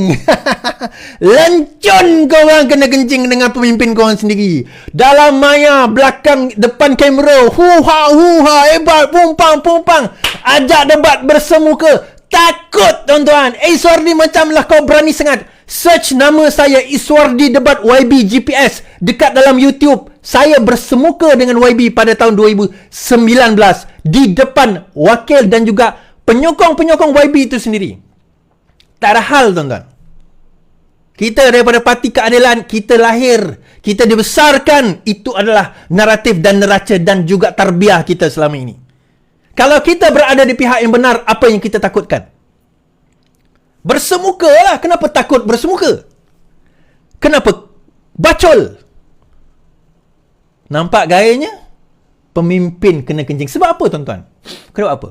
Lencon korang kena kencing dengan pemimpin korang sendiri. Dalam maya, belakang, depan kamera. Huha, hebat, pumpang. Ajak debat bersemuka. Takut tuan-tuan. Iswardi macamlah kau berani sangat. Search nama saya Iswardi Debat YB GPS dekat dalam YouTube. Saya bersemuka dengan YB pada tahun 2019 di depan wakil dan juga penyokong-penyokong YB itu sendiri. Tak ada hal tuan-tuan. Kita daripada Parti Keadilan, kita lahir, kita dibesarkan. Itu adalah naratif dan neraca dan juga tarbiyah kita selama ini. Kalau kita berada di pihak yang benar, apa yang kita takutkan? Bersemuka lah. Kenapa takut bersemuka? Kenapa bacol? Nampak gayanya? Pemimpin kena kencing. Sebab apa tuan-tuan? Kenapa apa?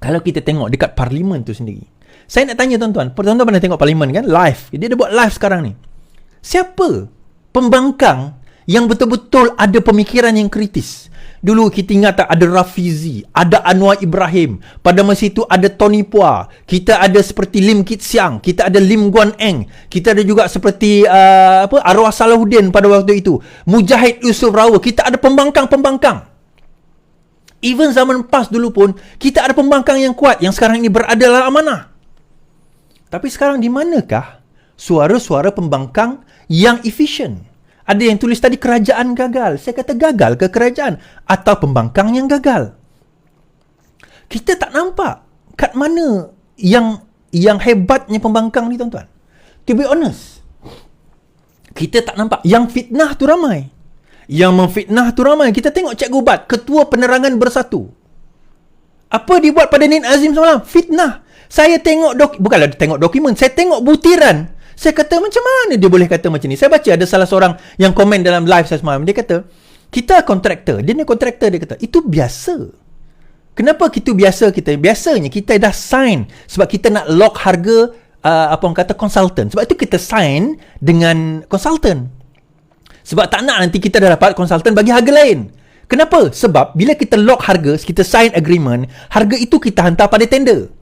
Kalau kita tengok dekat parlimen tu sendiri. Saya nak tanya tuan-tuan. Tuan-tuan pernah tengok parlimen kan? Live. Dia ada buat live sekarang ni. Siapa pembangkang yang betul-betul ada pemikiran yang kritis? Dulu kita ingat tak ada Rafizi, ada Anwar Ibrahim. Pada masa itu ada Tony Phua. Kita ada seperti Lim Kit Siang. Kita ada Lim Guan Eng. Kita ada juga seperti Arwah Salahuddin pada waktu itu. Mujahid Yusof Rawa. Kita ada pembangkang-pembangkang. Even zaman PAS dulu pun, kita ada pembangkang yang kuat yang sekarang ini berada dalam amanah. Tapi sekarang di manakah suara-suara pembangkang yang efisien? Ada yang tulis tadi kerajaan gagal. Saya kata gagal ke kerajaan? Atau pembangkang yang gagal? Kita tak nampak kat mana yang hebatnya pembangkang ni tuan-tuan. To be honest, kita tak nampak. Yang fitnah tu ramai. Yang memfitnah tu ramai. Kita tengok Cikgu Bat, Ketua Penerangan Bersatu. Apa dia buat pada Nin Azim semalam? Fitnah. Saya tengok bukanlah tengok dokumen, saya tengok butiran. Saya kata macam mana dia boleh kata macam ni? Saya baca ada salah seorang yang komen dalam live saya semalam. Dia kata, kita kontraktor. Dia ni kontraktor, dia kata, itu biasa. Kenapa itu biasa kita? Biasanya kita dah sign sebab kita nak lock harga orang kata konsultan. Sebab itu kita sign dengan konsultan. Sebab tak nak nanti kita dah dapat konsultan bagi harga lain. Kenapa? Sebab bila kita lock harga, kita sign agreement, harga itu kita hantar pada tender.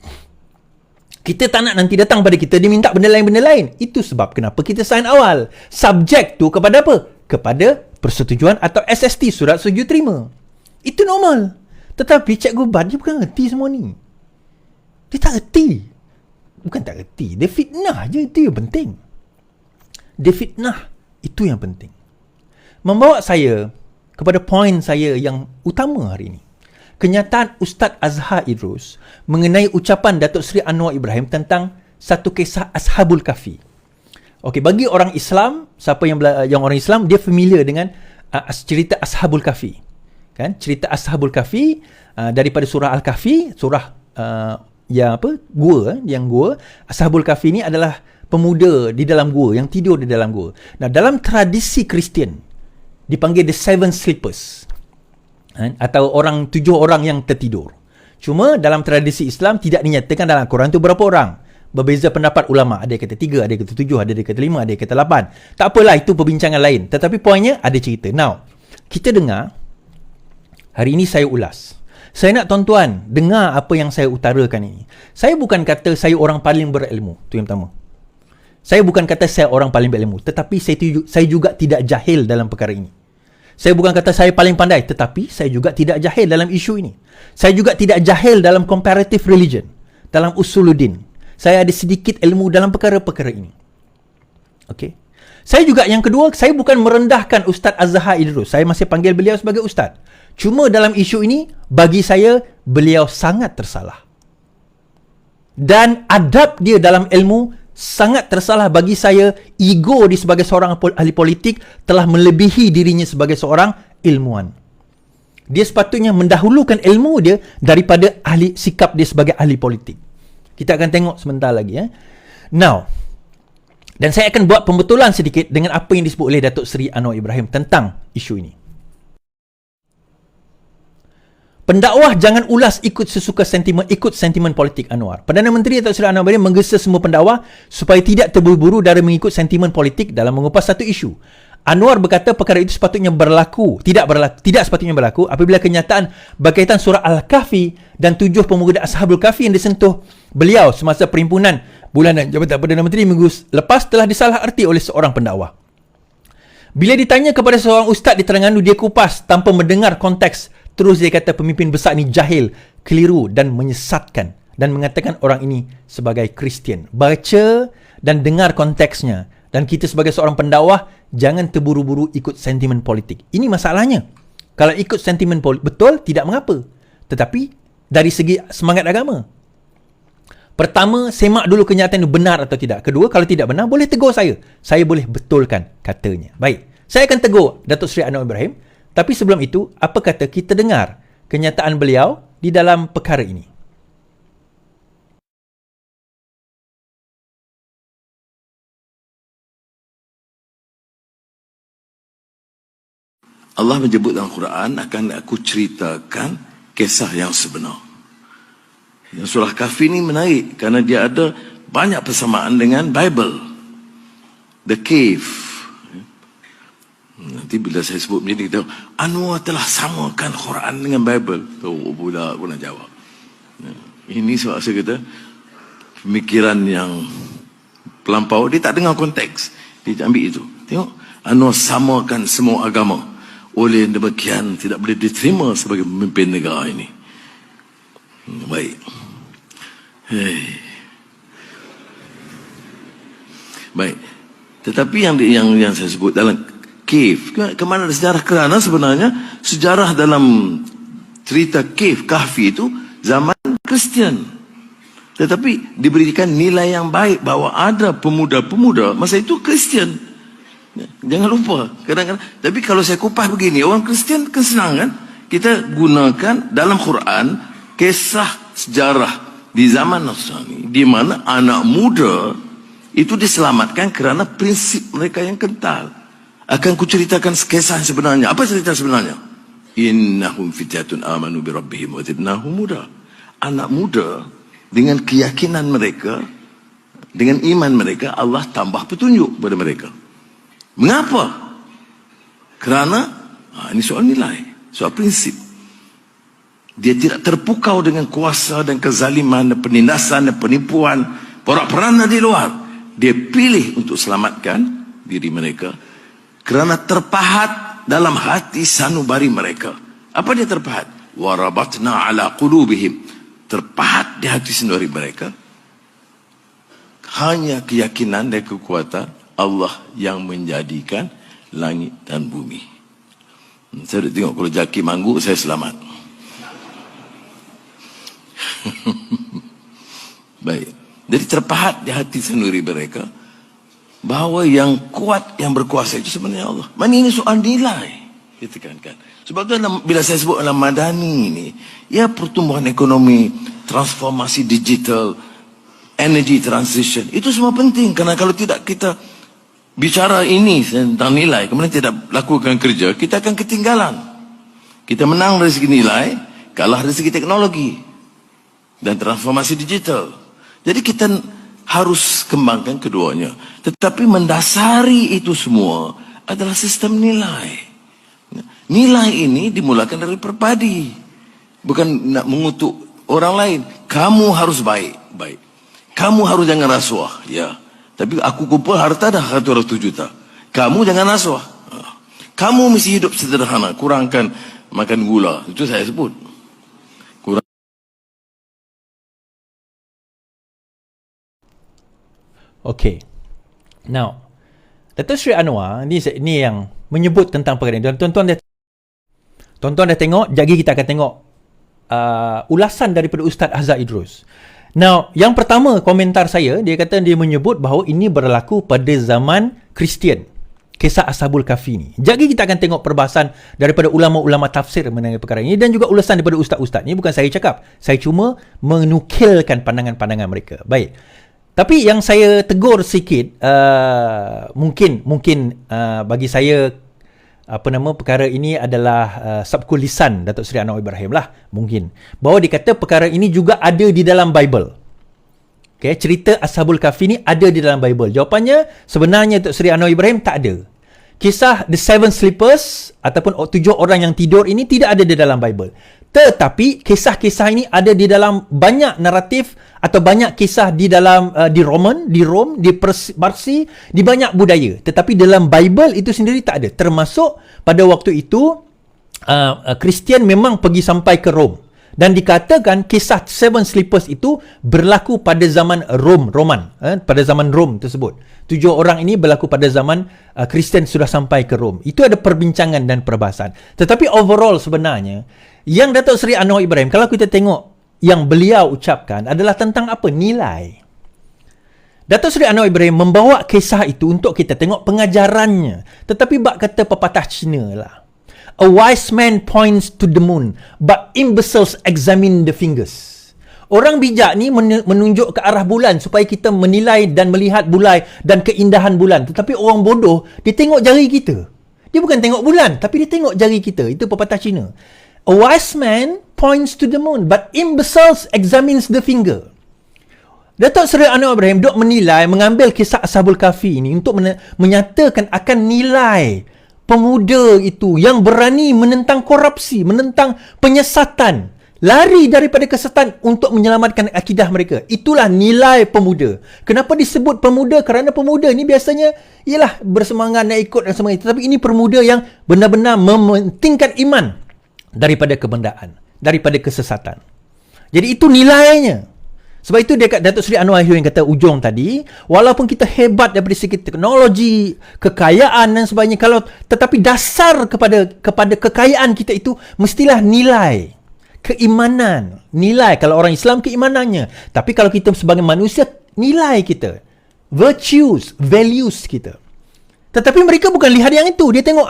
Kita tak nak nanti datang pada kita, dia minta benda lain. Itu sebab kenapa kita sign awal. Subject tu kepada apa? Kepada persetujuan atau SST, surat setuju terima. Itu normal. Tetapi Cikgu Bat, dia bukan reti semua ni. Dia tak reti. Bukan tak reti. Dia fitnah je, itu yang penting. Dia fitnah, itu yang penting. Membawa saya kepada poin saya yang utama hari ini. Kenyataan Ustaz Azhar Idrus mengenai ucapan Datuk Seri Anwar Ibrahim tentang satu kisah Ashabul Kahfi. Okey, bagi orang Islam, siapa yang orang Islam, dia familiar dengan cerita Ashabul Kahfi. Kan? Cerita Ashabul Kahfi daripada surah Al-Kahfi, surah gua. Ashabul Kahfi ni adalah pemuda di dalam gua yang tidur di dalam gua. Nah, dalam tradisi Kristian dipanggil the seven sleepers. Atau 7 orang yang tertidur. Cuma dalam tradisi Islam tidak dinyatakan dalam Quran tu berapa orang. Berbeza pendapat ulama. Ada yang kata 3, ada yang kata 7, ada yang kata 5, ada yang kata 8. Tak apalah, itu perbincangan lain. Tetapi poinnya ada cerita. Now, kita dengar. Hari ini saya ulas. Saya nak tuan-tuan dengar apa yang saya utarakan ini. Saya bukan kata saya orang paling berilmu. Itu yang pertama. Saya bukan kata saya orang paling berilmu. Tetapi saya juga tidak jahil dalam perkara ini. Saya bukan kata saya paling pandai, tetapi saya juga tidak jahil dalam isu ini. Saya juga tidak jahil dalam comparative religion, dalam usuluddin. Saya ada sedikit ilmu dalam perkara-perkara ini. Okey. Saya juga yang kedua, saya bukan merendahkan Ustaz Azhar Idrus. Saya masih panggil beliau sebagai ustaz. Cuma dalam isu ini, bagi saya, beliau sangat tersalah. Dan adab dia dalam ilmu sangat tersalah bagi saya. Ego dia sebagai seorang ahli politik telah melebihi dirinya sebagai seorang ilmuwan. Dia sepatutnya mendahulukan ilmu dia daripada sikap dia sebagai ahli politik. Kita akan tengok sebentar lagi. Now, dan saya akan buat pembetulan sedikit dengan apa yang disebut oleh Datuk Seri Anwar Ibrahim tentang isu ini. Pendakwah jangan ulas ikut sentimen politik Anwar. Perdana Menteri Datuk Seri Anwar Ibrahim menggesa semua pendakwah supaya tidak terburu-buru dari mengikut sentimen politik dalam mengupas satu isu. Anwar berkata perkara itu sepatutnya tidak sepatutnya berlaku apabila kenyataan berkaitan surah Al-Kahfi dan 7 pemuda Ashabul Kahfi yang disentuh beliau semasa perhimpunan bulanan Jabatan Perdana Menteri minggu lepas telah disalaharti oleh seorang pendakwah. Bila ditanya kepada seorang ustaz di Terengganu, dia kupas tanpa mendengar konteks. Terus dia kata pemimpin besar ni jahil, keliru dan menyesatkan dan mengatakan orang ini sebagai Kristian. Baca dan dengar konteksnya. Dan kita sebagai seorang pendakwah jangan terburu-buru ikut sentimen politik. Ini masalahnya. Kalau ikut sentimen politik betul tidak mengapa. Tetapi dari segi semangat agama. Pertama, semak dulu kenyataan itu benar atau tidak. Kedua, kalau tidak benar boleh tegur saya. Saya boleh betulkan katanya. Baik. Saya akan tegur Datuk Seri Anwar Ibrahim. Tapi sebelum itu, apa kata kita dengar kenyataan beliau di dalam perkara ini? Allah menyebut dalam Quran, akan aku ceritakan kisah yang sebenar. Yang surah Kahfi ini menarik kerana dia ada banyak persamaan dengan Bible. The Cave. Nanti bila saya sebut macam ni, kita Anwar telah samakan Quran dengan Bible. Oh, pula jawab. Ini sebab saya kata pemikiran yang terlampau, dia tak dengar konteks. Dia ambil itu. Tengok, Anwar samakan semua agama. Oleh demikian tidak boleh diterima sebagai pemimpin negara ini. Baik. Baik. Tetapi yang saya sebut dalam Cave, ke mana ada sejarah? Kerana sebenarnya sejarah dalam cerita Cave, Kahfi itu zaman Kristian. Tetapi diberikan nilai yang baik bahawa ada pemuda-pemuda masa itu Kristian. Jangan lupa. Kadang-kadang, tapi kalau saya kupas begini, orang Kristian kan senang kan? Kita gunakan dalam Quran kisah sejarah di zaman Nasrani, di mana anak muda itu diselamatkan kerana prinsip mereka yang kental. Akan kuceritakan kisah sebenarnya. Apa cerita sebenarnya? Innahum fityatun amanu bi rabbihim wa zidnahum huda. Anak muda dengan keyakinan mereka, dengan iman mereka, Allah tambah petunjuk kepada mereka. Mengapa? Kerana ini soal nilai, soal prinsip. Dia tidak terpukau dengan kuasa dan kezaliman dan penindasan dan penipuan porak-poranda di luar. Dia pilih untuk selamatkan diri mereka kerana terpahat dalam hati sanubari mereka. Apa dia terpahat? Warabatna ala qulubihim. Terpahat di hati sanubari mereka. Hanya keyakinan dan kekuatan Allah yang menjadikan langit dan bumi. Saya dah tengok kalau jaki mangguk, saya selamat. Baik. Jadi terpahat di hati sanubari mereka bahawa yang kuat, yang berkuasa itu sebenarnya Allah. Mana ini soal nilai, kita tekankan. Sebab tu bila saya sebut dalam Madani ini, ya pertumbuhan ekonomi, transformasi digital, energy transition, itu semua penting. Kerana kalau tidak kita bicara ini tentang nilai, kemudian tidak lakukan kerja, kita akan ketinggalan. Kita menang dari segi nilai, kalah dari segi teknologi dan transformasi digital. Jadi kita harus kembangkan keduanya. Tetapi mendasari itu semua adalah sistem nilai. Nilai ini dimulakan dari perpadi. Bukan nak mengutuk orang lain. Kamu harus baik. Kamu harus jangan rasuah. Ya. Tapi aku kumpul harta dah 100 juta. Kamu jangan rasuah. Kamu mesti hidup sederhana. Kurangkan makan gula. Itu saya sebut. Okay. Now, Datuk Seri Anwar ni yang menyebut tentang perkara ini. Tuan-tuan dah tengok, jadi kita akan tengok ulasan daripada Ustaz Azhar Idrus. Now, yang pertama komentar saya, dia kata dia menyebut bahawa ini berlaku pada zaman Kristian. kisah Ashabul Kahfi ni. Jadi kita akan tengok perbahasan daripada ulama-ulama tafsir mengenai perkara ini dan juga ulasan daripada ustaz-ustaz. Ini bukan saya cakap. Saya cuma menukilkan pandangan-pandangan mereka. Baik. Tapi yang saya tegur sikit, mungkin bagi saya perkara ini adalah sabkul lisan Datuk Seri Anwar Ibrahim lah, mungkin. Bahawa dia kata perkara ini juga ada di dalam Bible. Okay, cerita Ashabul Kahfi ni ada di dalam Bible. Jawapannya sebenarnya Datuk Seri Anwar Ibrahim tak ada. Kisah The Seven Sleepers ataupun 7 orang yang tidur ini tidak ada di dalam Bible. Tetapi kisah-kisah ini ada di dalam banyak naratif atau banyak kisah di dalam di Rom, di Parsi, di banyak budaya. Tetapi dalam Bible itu sendiri tak ada. Termasuk pada waktu itu Kristian memang pergi sampai ke Rom. Dan dikatakan kisah Seven Sleepers itu berlaku pada zaman Roman, pada zaman Rom tersebut. 7 orang ini berlaku pada zaman Kristian sudah sampai ke Rom. Itu ada perbincangan dan perbahasan. Tetapi overall sebenarnya, yang Datuk Seri Anwar Ibrahim, kalau kita tengok yang beliau ucapkan adalah tentang apa? Nilai. Datuk Seri Anwar Ibrahim membawa kisah itu untuk kita tengok pengajarannya. Tetapi bak kata pepatah Cina lah. A wise man points to the moon, but imbeciles examine the fingers. Orang bijak ni menunjuk ke arah bulan supaya kita menilai dan melihat bulan dan keindahan bulan. Tetapi orang bodoh, dia tengok jari kita. Dia bukan tengok bulan, tapi dia tengok jari kita. Itu pepatah Cina. A wise man points to the moon, but imbeciles examines the finger. Datuk Seri Anwar Ibrahim duk menilai, mengambil kisah Ashabul Kahfi ini untuk menyatakan akan nilai pemuda itu yang berani menentang korupsi, menentang penyesatan, lari daripada kesesatan untuk menyelamatkan akidah mereka. Itulah nilai pemuda. Kenapa disebut pemuda? Kerana pemuda ni biasanya ialah bersemangat nak ikut dan sebagainya. Tetapi ini pemuda yang benar-benar mementingkan iman daripada kebendaan, daripada kesesatan. Jadi itu nilainya. Sebab itu dia Datuk Seri Anwar Ibrahim kata ujung tadi, walaupun kita hebat daripada segi teknologi, kekayaan dan sebagainya, tetapi dasar kepada kekayaan kita itu mestilah nilai, keimanan. Nilai kalau orang Islam keimanannya, tapi kalau kita sebagai manusia nilai kita, virtues, values kita. Tetapi mereka bukan lihat yang itu. Dia tengok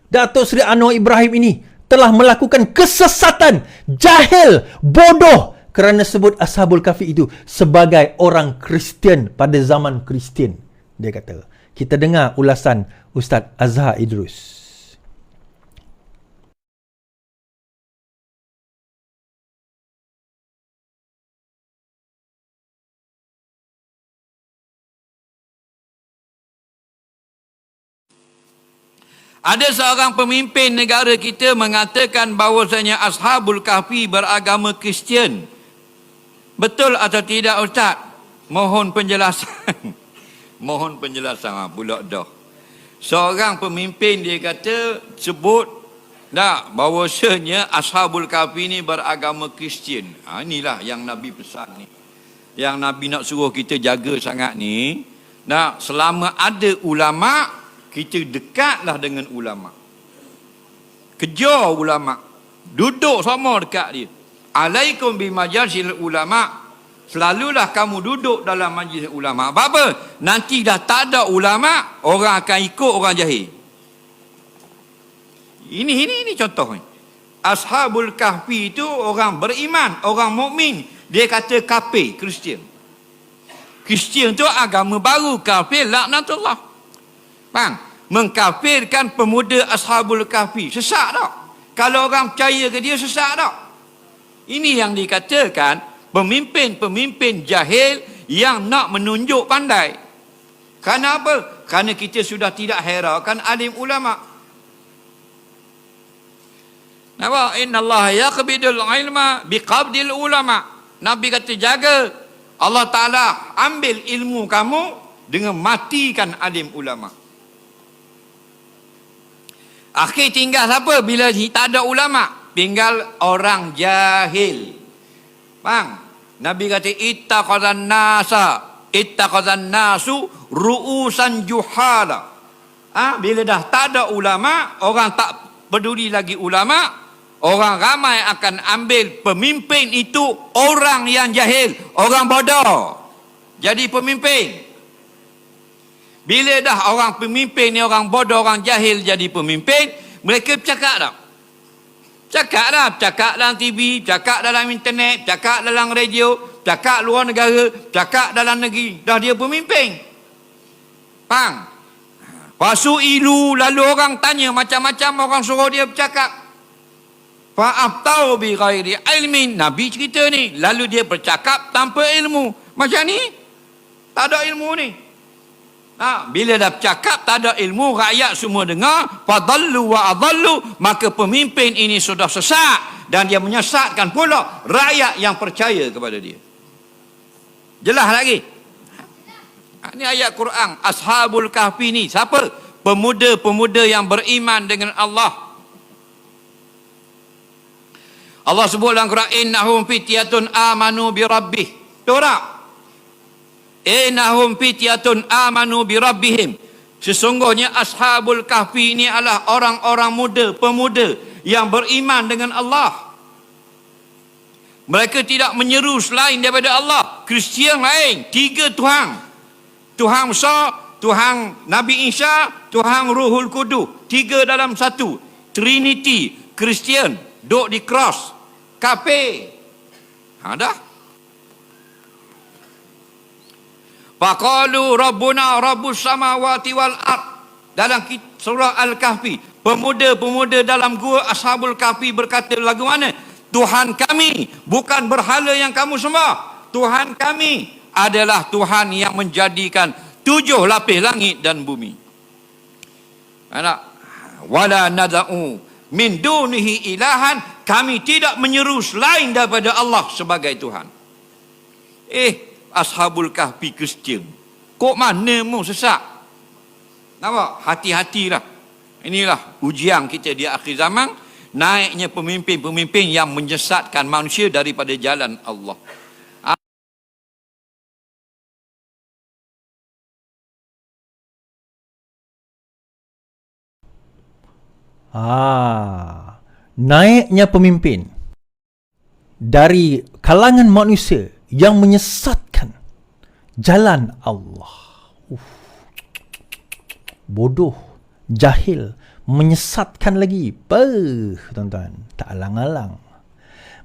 Datuk Seri Anwar Ibrahim ini telah melakukan kesesatan, jahil, bodoh, kerana sebut Ashabul Kahfi itu sebagai orang Kristian pada zaman Kristian. Dia kata. Kita dengar ulasan Ustaz Azhar Idrus. Ada seorang pemimpin negara kita mengatakan bahawasanya Ashabul Kahfi beragama Kristian. Betul atau tidak Ustaz? Mohon penjelasan. Mohon penjelasan pula dah. Seorang pemimpin dia kata sebut bahawasanya Ashabul Kahfi ni beragama Kristian. Inilah yang Nabi pesan ni. Yang Nabi nak suruh kita jaga sangat ni. Selama ada ulama, kita dekatlah dengan ulama. Kejar ulama. Duduk sama dekat dia. Alaikum bimajalisil ulama. Selalulah kamu duduk dalam majlis ulama. Apa? Nanti dah tak ada ulama, orang akan ikut orang jahil. Ini contoh ni. Ashabul Kahfi itu orang beriman, orang mukmin. Dia kata kafir, Kristian. Kristian tu agama baru, kafir laknatullah. Faham? Mengkafirkan pemuda Ashabul Kahfi. Sesat tak? Kalau orang percaya ke dia, sesat tak? Ini yang dikatakan pemimpin-pemimpin jahil yang nak menunjuk pandai. Kerana apa? Kerana kita sudah tidak herakan alim ulama. Nampak? Inna Allah yaqbidul ilma biqabdil ulama. Nabi kata jaga. Allah Ta'ala ambil ilmu kamu dengan matikan alim ulama. Akhir tinggal siapa? Bila tak ada ulama, tinggal orang jahil. Faham? Nabi kata ittaqazan nasu ru'usan juhala. Bila dah tak ada ulama, orang tak peduli lagi ulama, orang ramai akan ambil pemimpin itu orang yang jahil, orang bodoh jadi pemimpin. Bila dah orang pemimpin ni orang bodoh, orang jahil jadi pemimpin, mereka bercakap tak? Bercakap dalam TV, bercakap dalam internet, bercakap dalam radio, bercakap luar negara, bercakap dalam negeri. Dah dia pemimpin. Faham? Pasu ilu, lalu orang tanya macam-macam, orang suruh dia bercakap. Fa'aftau bi ghairi ilmin. Nabi cerita ni, lalu dia bercakap tanpa ilmu. Macam ni, tak ada ilmu ni. Bila dah bercakap tak ada ilmu, rakyat semua dengar, fadallu wa adallu, maka pemimpin ini sudah sesat dan dia menyesatkan pula rakyat yang percaya kepada dia. Jelas lagi? Ini ayat Quran. Ashabul Kahfi ni siapa? Pemuda-pemuda yang beriman dengan Allah. Allah sebut dalam Quran, innahum fityatun amanu bi rabbih. Betul tak? Innahum fityatun amanu bi rabbihim. Sesungguhnya Ashabul Kahfi ini adalah orang-orang muda, pemuda yang beriman dengan Allah. Mereka tidak menyeru selain daripada Allah. Kristian lain, 3 Tuhan. Tuhan besar, Tuhan Nabi Isa, Tuhan Ruhul Kudus. 3 dalam 1. Trinity, Kristian, duk di cross. Kafir. Dah. Faqalu rabbuna rabbus samawati wal ard. Dalam surah Al-Kahfi, pemuda-pemuda dalam gua Ashabul Kahfi berkata lagu mana? Tuhan kami bukan berhala yang kamu sembah. Tuhan kami adalah Tuhan yang menjadikan 7 lapis langit dan bumi. Wala nada'u min dunihi ilahan. Kami tidak menyeru selain daripada Allah sebagai Tuhan. Ashabul Kahfi Kristian, kok mana mu sesat? Nampak? Hati-hatilah. Inilah ujian kita di akhir zaman. Naiknya pemimpin-pemimpin yang menyesatkan manusia daripada jalan Allah. Naiknya pemimpin dari kalangan manusia yang menyesatkan jalan Allah. Bodoh, jahil, menyesatkan lagi. Tuan-tuan, tak alang-alang.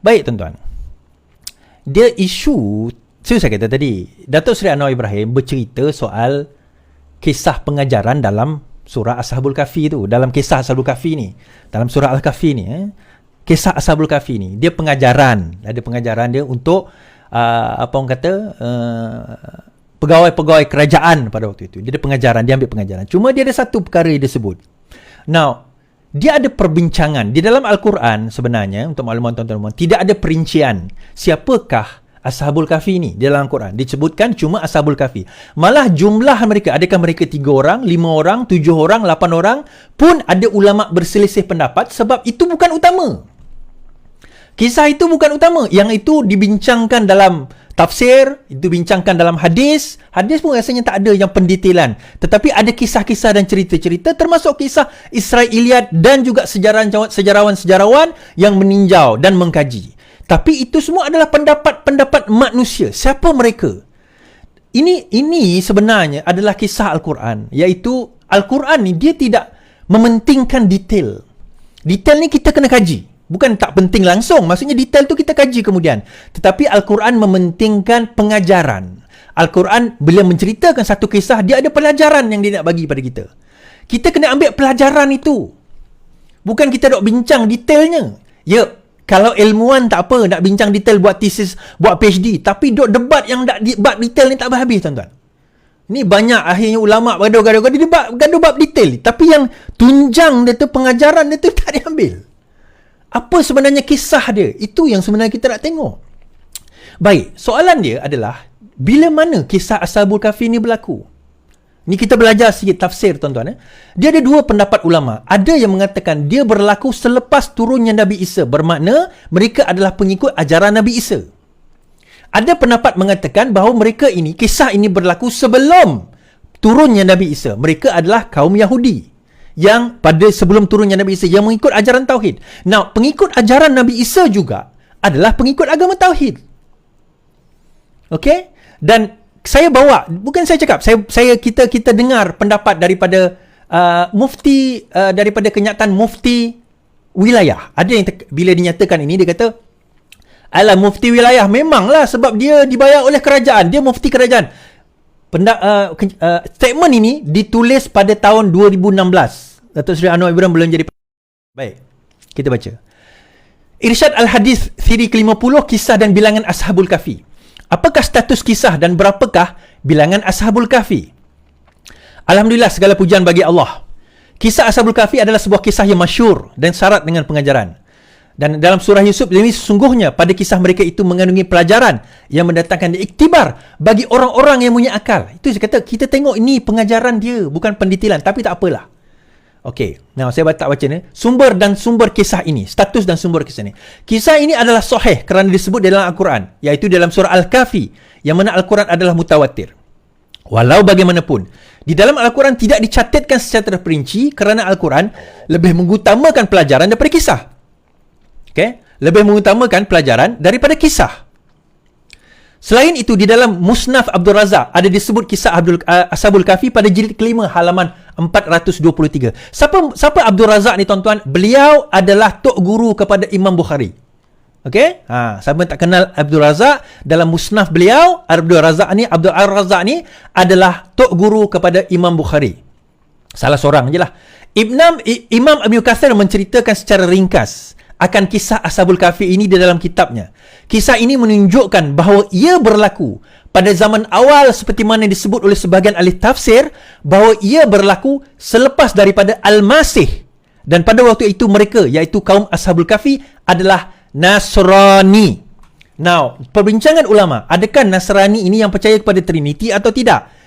Baik tuan-tuan, dia isu, saya kata tadi, Datuk Seri Anwar Ibrahim bercerita soal kisah pengajaran dalam surah Ashabul Kahfi tu. Dalam kisah Ashabul Kahfi ni, dalam surah Al-Kahfi ni, kisah Ashabul Kahfi ni, dia pengajaran. Ada pengajaran dia untuk pegawai-pegawai kerajaan pada waktu itu. Dia ada pengajaran, dia ambil pengajaran. Cuma dia ada satu perkara yang dia sebut. Now, dia ada perbincangan di dalam Al-Quran sebenarnya, untuk makluman tuan-tuan, tidak ada perincian siapakah Ashabul Kahfi ni di dalam Al-Quran. Disebutkan cuma Ashabul Kahfi. Malah jumlah mereka, adakah mereka 3 orang, 5 orang, 7 orang, 8 orang, pun ada ulama berselisih pendapat sebab itu bukan utama. Kisah itu bukan utama. Yang itu dibincangkan dalam tafsir, itu bincangkan dalam hadis. Hadis pun rasanya tak ada yang pendetailan. Tetapi ada kisah-kisah dan cerita-cerita, termasuk kisah Israiliyat dan juga sejarawan-sejarawan yang meninjau dan mengkaji. Tapi itu semua adalah pendapat-pendapat manusia. Siapa mereka? Ini sebenarnya adalah kisah Al-Quran. Iaitu Al-Quran ni dia tidak mementingkan detail. Detail ni kita kena kaji. Bukan tak penting langsung. Maksudnya detail tu kita kaji kemudian. Tetapi Al-Quran mementingkan pengajaran. Al-Quran bila menceritakan satu kisah, dia ada pelajaran yang dia nak bagi pada kita. Kita kena ambil pelajaran itu. Bukan kita dok bincang detailnya. Ya, kalau ilmuwan tak apa, nak bincang detail buat tesis, buat PhD. Tapi dok debat yang debat detail ni tak habis tuan-tuan. Ni banyak akhirnya ulama' gaduh-gaduh bab detail. Tapi yang tunjang dia tu, pengajaran dia tu tak diambil. Apa sebenarnya kisah dia? Itu yang sebenarnya kita nak tengok. Baik, soalan dia adalah, bila mana kisah Ashabul Kahfi ni berlaku? Ni kita belajar sikit tafsir tuan-tuan. Dia ada 2 pendapat ulama. Ada yang mengatakan dia berlaku selepas turunnya Nabi Isa. Bermakna mereka adalah pengikut ajaran Nabi Isa. Ada pendapat mengatakan bahawa mereka ini, kisah ini berlaku sebelum turunnya Nabi Isa. Mereka adalah kaum Yahudi yang pada sebelum turunnya Nabi Isa, yang mengikut ajaran Tauhid. Nah, pengikut ajaran Nabi Isa juga adalah pengikut agama Tauhid. Okey? Dan saya bawa, bukan saya cakap, kita dengar pendapat daripada mufti, daripada kenyataan mufti wilayah. Ada yang bila dinyatakan ini, dia kata, alah, mufti wilayah memanglah sebab dia dibayar oleh kerajaan, dia mufti kerajaan. Statement ini ditulis pada tahun 2016. Datuk Seri Anwar Ibrahim belum jadi. Baik, kita baca. Irsyad Al-Hadis siri ke-50, kisah dan bilangan Ashabul Kahfi. Apakah status kisah dan berapakah bilangan Ashabul Kahfi? Alhamdulillah, segala pujian bagi Allah. Kisah Ashabul Kahfi adalah sebuah kisah yang masyhur dan syarat dengan pengajaran. Dan dalam surah Yusuf ini, sesungguhnya pada kisah mereka itu mengandungi pelajaran yang mendatangkan iktibar bagi orang-orang yang punya akal. Itu saya kata, kita tengok ini pengajaran dia, bukan pendetilan, tapi tak apalah. Okey, now saya tak baca ni. Sumber dan sumber kisah ini, status dan sumber kisah ini. Kisah ini adalah sahih kerana disebut dalam Al-Quran, iaitu dalam surah Al-Kahfi, yang mana Al-Quran adalah mutawatir. Walau bagaimanapun, di dalam Al-Quran tidak dicatatkan secara terperinci kerana Al-Quran lebih mengutamakan pelajaran daripada kisah. Okay? Lebih mengutamakan pelajaran daripada kisah. Selain itu, di dalam Musnaf Abdul Razak ada disebut kisah Ashabul Kahfi pada jilid kelima halaman 423. Siapa Abdul Razak ni, tuan-tuan? Beliau adalah tok guru kepada Imam Bukhari. Okey? Siapa tak kenal Abdul Razak, dalam Musnaf beliau, Abdul Razak ni adalah tok guru kepada Imam Bukhari. Salah seorang je lah. Imam Ibn Kathir menceritakan secara ringkas akan kisah Ashabul Kahfi ini di dalam kitabnya. Kisah ini menunjukkan bahawa ia berlaku pada zaman awal seperti mana disebut oleh sebahagian ahli tafsir, bahawa ia berlaku selepas daripada Al-Masih. Dan pada waktu itu mereka, iaitu kaum Ashabul Kahfi, adalah Nasrani. Now, perbincangan ulama, adakah Nasrani ini yang percaya kepada Trinity atau tidak?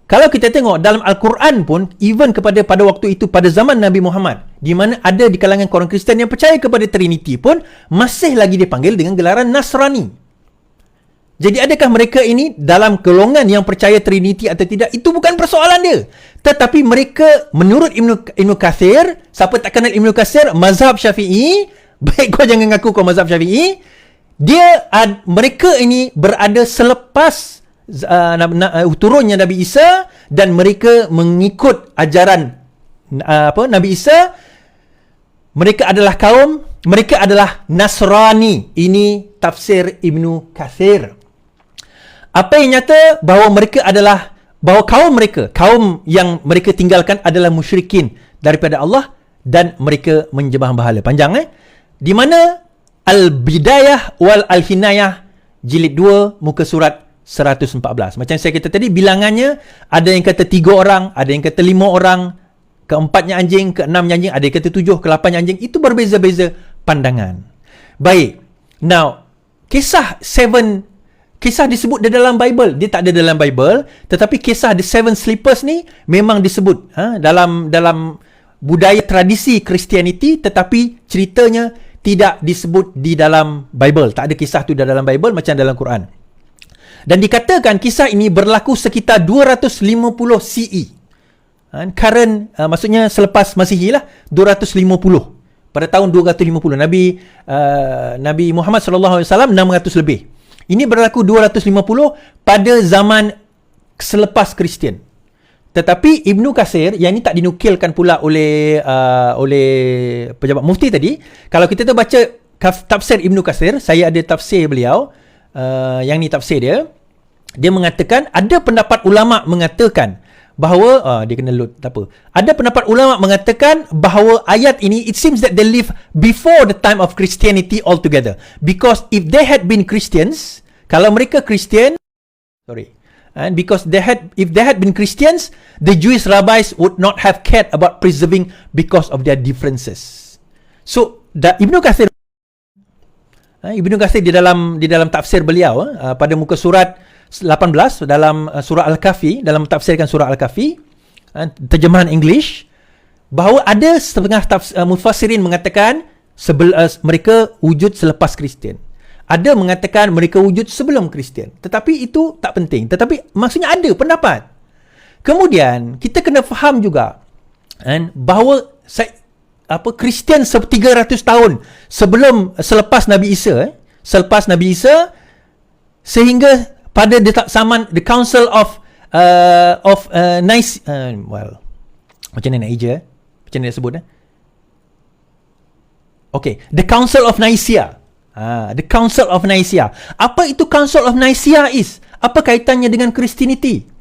Kalau kita tengok dalam Al-Quran pun, even pada waktu itu, pada zaman Nabi Muhammad, di mana ada di kalangan orang Kristian yang percaya kepada Trinity pun, masih lagi dipanggil dengan gelaran Nasrani. Jadi adakah mereka ini dalam golongan yang percaya Trinity atau tidak? Itu bukan persoalan dia. Tetapi mereka, menurut Ibn Kathir, siapa tak kenal Ibn Kathir, mazhab Syafi'i, baik kau jangan ngaku kau mazhab Syafi'i, mereka ini berada selepas turunnya Nabi Isa, dan mereka mengikut ajaran Nabi Isa. Mereka adalah Nasrani. Ini tafsir Ibnu Kathir. Apa yang nyata bahawa kaum yang mereka tinggalkan adalah musyrikin daripada Allah, dan mereka menyembah berhala. Panjang di mana Al-Bidayah wal Al-Hinayah jilid 2 muka surat 114. Macam saya kata tadi, bilangannya ada yang kata 3 orang, ada yang kata 5 orang, ke-4-nya anjing, ke-6-nya anjing, ada yang kata 7, ke-8-nya anjing. Itu berbeza-beza pandangan. Baik. Now, kisah disebut di dalam Bible. Dia tak ada dalam Bible, tetapi kisah The Seven Sleepers ni memang disebut dalam budaya tradisi Christianity, tetapi ceritanya tidak disebut di dalam Bible. Tak ada kisah tu dalam Bible macam dalam Quran. Dan dikatakan kisah ini berlaku sekitar 250 CE. Maksudnya selepas Masihi lah, 250. Pada tahun 250. Nabi Muhammad SAW 600 lebih. Ini berlaku 250 pada zaman selepas Kristian. Tetapi Ibnu Kathir, yang ini tak dinukilkan pula oleh pejabat mufti tadi. Kalau kita tu baca tafsir Ibnu Kathir, saya ada tafsir beliau, yang ni tafsir dia mengatakan, ada pendapat ulama mengatakan bahawa dia kena load, tak apa. Ada pendapat ulama mengatakan bahawa ayat ini, it seems that they live before the time of Christianity altogether, because if they had been Christians, kalau mereka Kristian, and because if they had been Christians, the Jewish rabbis would not have cared about preserving because of their differences. So Ibnu Kathir di dalam tafsir beliau pada muka surat 18 dalam surah Al-Kahfi, dalam tafsirkan surah Al-Kahfi, terjemahan English, bahawa ada setengah mufassirin mengatakan mereka wujud selepas Kristian. Ada mengatakan mereka wujud sebelum Kristian. Tetapi itu tak penting. Tetapi maksudnya ada pendapat. Kemudian kita kena faham juga bahawa Kristian 300 tahun selepas Nabi Isa, sehingga pada zaman the Council of Nice, macam mana nak eja? Macam mana nak sebut? Okay, the Council of Nicaea. The Council of Nicaea. Apa itu Council of Nicaea is? Apa kaitannya dengan Christianity?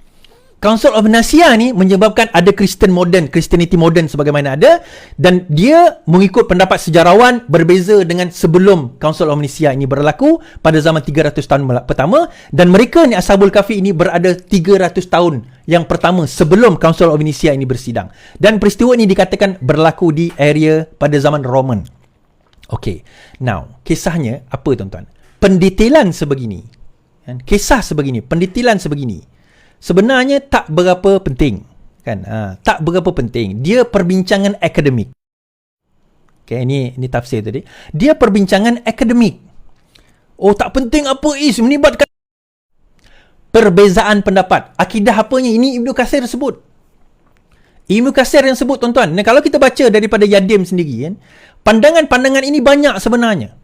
Council of Nicaea ni menyebabkan ada Christianity modern sebagaimana ada, dan dia mengikut pendapat sejarawan berbeza dengan sebelum Council of Nicaea ini berlaku pada zaman 300 tahun pertama, dan mereka ni Ashabul Kahfi ini berada 300 tahun yang pertama sebelum Council of Nicaea ini bersidang, dan peristiwa ini dikatakan berlaku di area pada zaman Roman. Okay, now kisahnya apa tuan-tuan? Pendetailan sebegini, kisah sebegini, pendetailan sebegini sebenarnya tak berapa penting, kan? Tak berapa penting. Dia perbincangan akademik. Okay, ini tafsir tadi. Dia perbincangan akademik. Oh, tak penting apa is, melibatkan perbezaan pendapat. Akidah apanya? Ini Ibnu Katsir sebut. Ibnu Katsir yang sebut, tuan-tuan. Dan kalau kita baca daripada Yadim sendiri, kan, pandangan-pandangan ini banyak sebenarnya.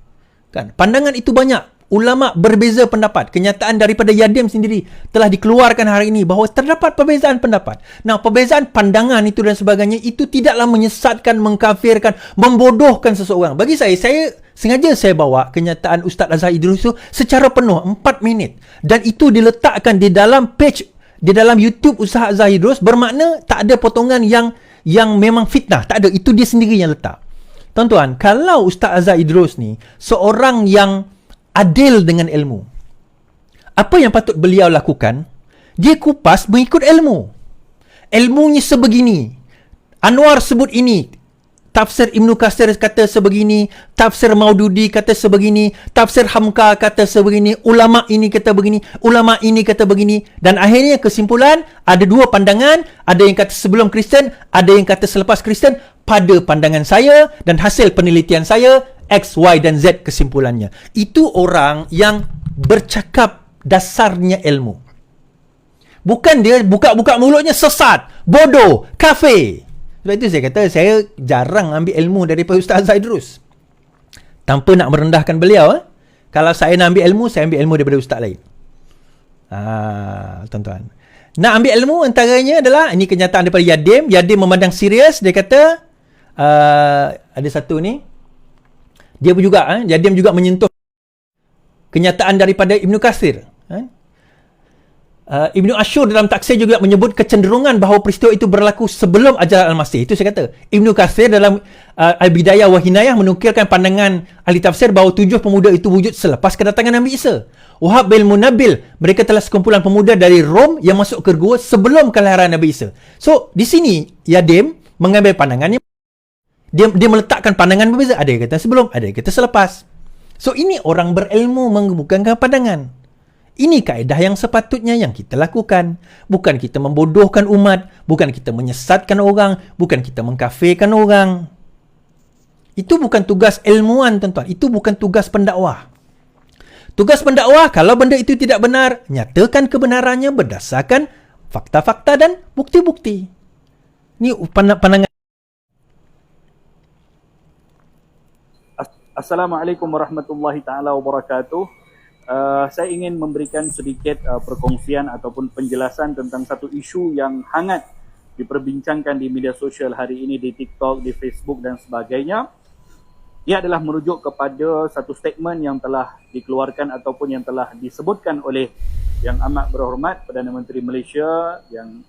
Kan? Pandangan itu banyak. Ulama berbeza pendapat. Kenyataan daripada Yadim sendiri telah dikeluarkan hari ini bahawa terdapat perbezaan pendapat. Nah, perbezaan pandangan itu dan sebagainya itu tidaklah menyesatkan, mengkafirkan, membodohkan seseorang. Bagi saya sengaja saya bawa kenyataan Ustaz Azhar Idrus itu secara penuh 4 minit, dan itu diletakkan di dalam page, di dalam YouTube Ustaz Azhar Idrus, bermakna tak ada potongan yang memang fitnah, tak ada. Itu dia sendiri yang letak. Tuan-tuan, kalau Ustaz Azhar Idrus ni seorang yang adil dengan ilmu, apa yang patut beliau lakukan? Dia kupas mengikut ilmu. Ilmunya sebegini. Anwar sebut ini. Tafsir Ibnu Katsir kata sebegini. Tafsir Maududi kata sebegini. Tafsir Hamka kata sebegini. Ulama ini kata begini. Ulama ini kata begini. Dan akhirnya kesimpulan, ada dua pandangan. Ada yang kata sebelum Kristian, ada yang kata selepas Kristian. Pada pandangan saya dan hasil penelitian saya, X, Y dan Z kesimpulannya. Itu orang yang bercakap dasarnya ilmu. Bukan dia buka-buka mulutnya sesat, bodoh, kafir. Sebab itu saya kata saya jarang ambil ilmu daripada Ustaz Azhar Idrus. Tanpa nak merendahkan beliau. Kalau saya nak ambil ilmu, saya ambil ilmu daripada ustaz lain. Tuan-tuan. Nak ambil ilmu antaranya adalah, ini kenyataan daripada Yadim. Yadim memandang serius. Dia kata, ada satu ni, dia juga Yadim juga menyentuh kenyataan daripada Ibnu Katsir. Ibnu Ashur dalam taksir juga menyebut kecenderungan bahawa peristiwa itu berlaku sebelum ajaran Al-Masih. Itu saya kata. Ibnu Katsir dalam Al-Bidayah wa Hinayah menukilkan pandangan ahli tafsir bahawa 7 pemuda itu wujud selepas kedatangan Nabi Isa. Wahab bin Munabil, mereka telah sekumpulan pemuda dari Rom yang masuk ke gua sebelum kelahiran Nabi Isa. So, di sini Yadim mengambil pandangannya. Dia meletakkan pandangan berbeza. Ada yang kata sebelum, ada yang kata selepas. So, ini orang berilmu mengemukakan pandangan. Ini kaedah yang sepatutnya yang kita lakukan. Bukan kita membodohkan umat. Bukan kita menyesatkan orang. Bukan kita mengkafirkan orang. Itu bukan tugas ilmuwan, tuan-tuan. Itu bukan tugas pendakwah. Tugas pendakwah, kalau benda itu tidak benar, nyatakan kebenarannya berdasarkan fakta-fakta dan bukti-bukti. Ini pandangan. Assalamualaikum warahmatullahi taala wabarakatuh. Saya ingin memberikan sedikit perkongsian ataupun penjelasan tentang satu isu yang hangat diperbincangkan di media sosial hari ini, di TikTok, di Facebook dan sebagainya. Ia adalah merujuk kepada satu statement yang telah dikeluarkan ataupun yang telah disebutkan oleh Yang Amat Berhormat Perdana Menteri Malaysia, yang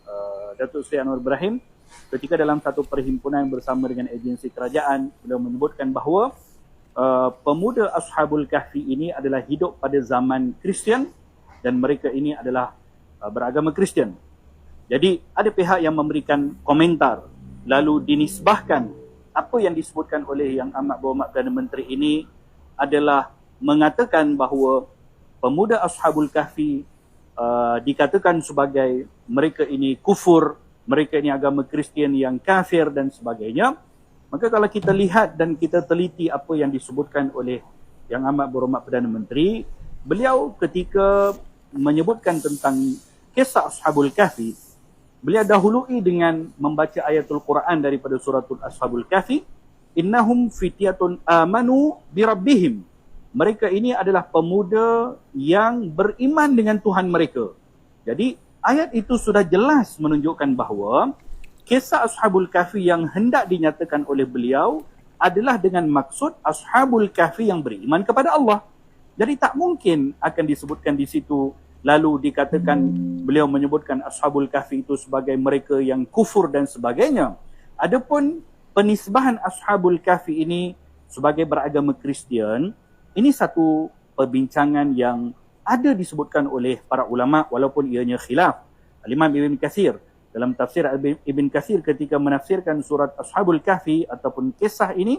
Datuk Seri Anwar Ibrahim, ketika dalam satu perhimpunan bersama dengan agensi kerajaan. Beliau menyebutkan bahawa pemuda Ashabul Kahfi ini adalah hidup pada zaman Kristian dan mereka ini adalah beragama Kristian. Jadi ada pihak yang memberikan komentar lalu dinisbahkan apa yang disebutkan oleh Yang Amat Berhormat Perdana Menteri ini adalah mengatakan bahawa pemuda Ashabul Kahfi dikatakan sebagai mereka ini kufur, mereka ini agama Kristian yang kafir dan sebagainya. Maka kalau kita lihat dan kita teliti apa yang disebutkan oleh Yang Amat Berhormat Perdana Menteri, beliau ketika menyebutkan tentang kisah Ashabul Kahfi, beliau dahului dengan membaca ayatul Quran daripada suratul Ashabul Kahfi, innahum fityatun amanu birabbihim mereka ini adalah pemuda yang beriman dengan Tuhan mereka. Jadi ayat itu sudah jelas menunjukkan bahawa kisah Ashabul Kahfi yang hendak dinyatakan oleh beliau adalah dengan maksud Ashabul Kahfi yang beriman kepada Allah. Jadi tak mungkin akan disebutkan di situ lalu dikatakan beliau menyebutkan Ashabul Kahfi itu sebagai mereka yang kufur dan sebagainya. Adapun penisbahan Ashabul Kahfi ini sebagai beragama Kristian, ini satu perbincangan yang ada disebutkan oleh para ulama walaupun ianya khilaf. Al-Imam Ibn Katsir dalam tafsir Ibn Katsir ketika menafsirkan surat Ashabul Kahfi ataupun kisah ini,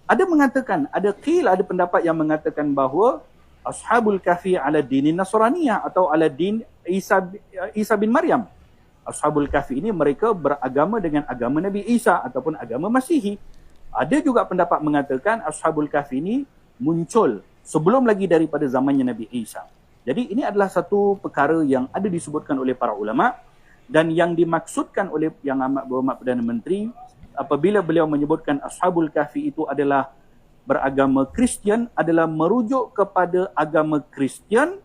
ada mengatakan, ada pendapat yang mengatakan bahawa Ashabul Kahfi ala dinin Nasraniyah atau ala din Isa bin Maryam. Ashabul Kahfi ini mereka beragama dengan agama Nabi Isa ataupun agama Masihi. Ada juga pendapat mengatakan Ashabul Kahfi ini muncul sebelum lagi daripada zamannya Nabi Isa. Jadi ini adalah satu perkara yang ada disebutkan oleh para ulama dan yang dimaksudkan oleh Yang Amat Berhormat Perdana Menteri apabila beliau menyebutkan Ashabul Kahfi itu adalah beragama Kristian adalah merujuk kepada agama Kristian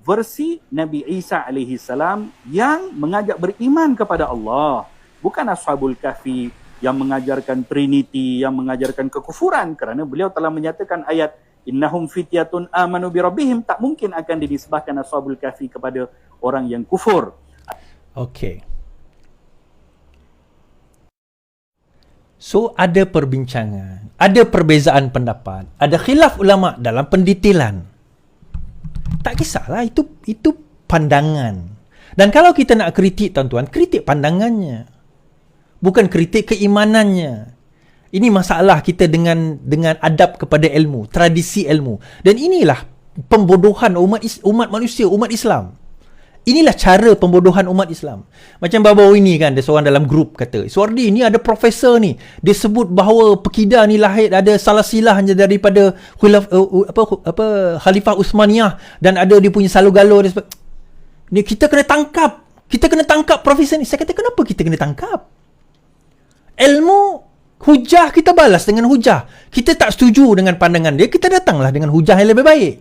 versi Nabi Isa alaihi salam yang mengajak beriman kepada Allah. Bukan Ashabul Kahfi yang mengajarkan Trinity, yang mengajarkan kekufuran, kerana beliau telah menyatakan ayat innahum fityatun amanu bi rabbihim, tak mungkin akan dinisbahkan Ashabul Kahfi kepada orang yang kufur. Okey. So ada perbincangan, ada perbezaan pendapat, ada khilaf ulama dalam pendetailan. Tak kisahlah, itu pandangan. Dan kalau kita nak kritik tuan-tuan, kritik pandangannya. Bukan kritik keimanannya. Ini masalah kita dengan adab kepada ilmu, tradisi ilmu. Dan inilah pembodohan umat manusia, umat Islam. Inilah cara pembodohan umat Islam. Macam baru-baru ini kan, ada seorang dalam grup kata, Suardi ni ada profesor ni, dia sebut bahawa Pekidah ni lahir ada salah silahnya daripada Khalifah Uthmaniyah dan ada dia punya salu-galuh. Ni kita kena tangkap profesor ni. Saya kata, kenapa kita kena tangkap? Ilmu, hujah kita balas dengan hujah. Kita tak setuju dengan pandangan dia, kita datanglah dengan hujah yang lebih baik.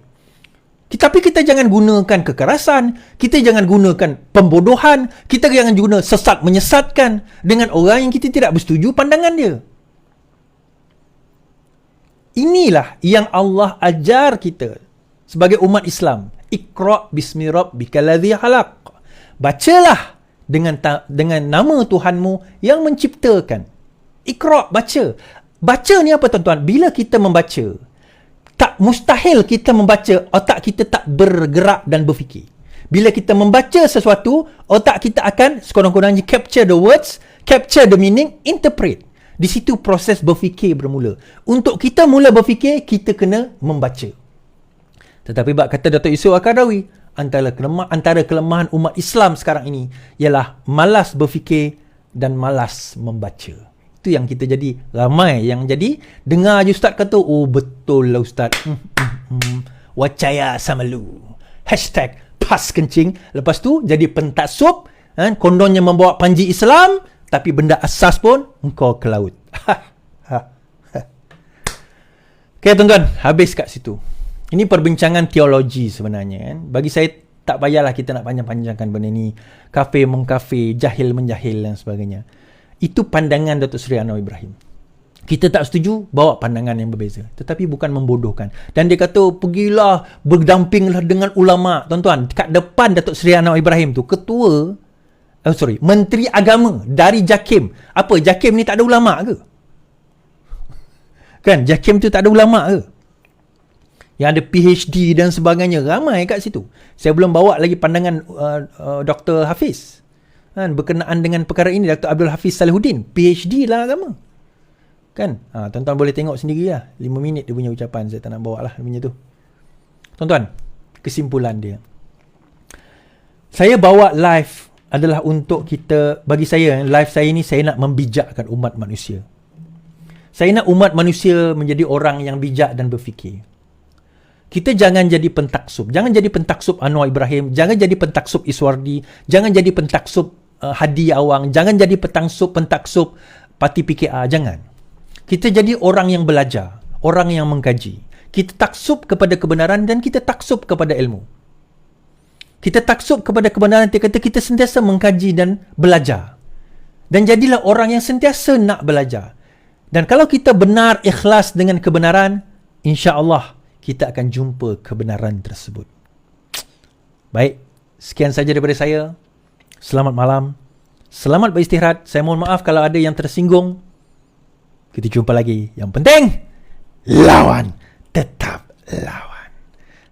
Tapi kita jangan gunakan kekerasan, kita jangan gunakan pembodohan, kita jangan guna sesat menyesatkan dengan orang yang kita tidak bersetuju pandangan dia. Inilah yang Allah ajar kita sebagai umat Islam. Iqra' bismi rabbikal ladzi khalaq. Bacalah dengan nama Tuhanmu yang menciptakan. Iqra', baca. Baca ni apa tuan-tuan? Bila kita membaca, tak mustahil kita membaca, otak kita tak bergerak dan berfikir. Bila kita membaca sesuatu, otak kita akan sekurang-kurangnya capture the words, capture the meaning, interpret. Di situ proses berfikir bermula. Untuk kita mula berfikir, kita kena membaca. Tetapi bab kata Dato' Yusof Al-Qaradawi, antara kelemahan umat Islam sekarang ini ialah malas berfikir dan malas membaca. Itu yang kita jadi ramai yang jadi dengar je ustaz kata, oh betul lah ustaz, wacaya sama lu, hashtag pas kencing, lepas tu jadi pentaksub, kondonnya membawa panji Islam tapi benda asas pun engkau ke laut. Okay tuan-tuan, habis kat situ. Ini perbincangan teologi sebenarnya kan. Bagi saya tak payahlah kita nak panjang-panjangkan benda ni, kafir mengkafir, jahil menjahil dan sebagainya. Itu pandangan Datuk Seri Anwar Ibrahim. Kita tak setuju, bawa pandangan yang berbeza. Tetapi bukan membodohkan. Dan dia kata, pergilah, berdampinglah dengan ulama. Tuan-tuan, kat depan Datuk Seri Anwar Ibrahim tu, Menteri Agama dari JAKIM. Apa, JAKIM ni tak ada ulama ke? Kan, JAKIM tu tak ada ulama ke? Yang ada PhD dan sebagainya. Ramai kat situ. Saya belum bawa lagi pandangan Dr. Hafiz. Berkenaan dengan perkara ini, Dr. Abdul Hafiz Salihuddin, PhD lah agama. Kan? Tuan-tuan boleh tengok sendiri lah. 5 minit dia punya ucapan. Saya tak nak bawa lah dia punya tu. Tuan-tuan, kesimpulan dia. Saya bawa live adalah untuk kita, bagi saya, live saya ni saya nak membijakkan umat manusia. Saya nak umat manusia menjadi orang yang bijak dan berfikir. Kita jangan jadi pentaksub. Jangan jadi pentaksub Anwar Ibrahim. Jangan jadi pentaksub Iswardi. Jangan jadi pentaksub Hadi Awang. Jangan jadi pentaksub Parti PKR. Jangan. Kita jadi orang yang belajar. Orang yang mengkaji. Kita taksub kepada kebenaran dan kita taksub kepada ilmu. Kita taksub kepada kebenaran, dia kata kita sentiasa mengkaji dan belajar. Dan jadilah orang yang sentiasa nak belajar. Dan kalau kita benar ikhlas dengan kebenaran, insya-Allah kita akan jumpa kebenaran tersebut. Baik, sekian saja daripada saya. Selamat malam. Selamat beristirahat. Saya mohon maaf kalau ada yang tersinggung. Kita jumpa lagi. Yang penting, lawan tetap lawan.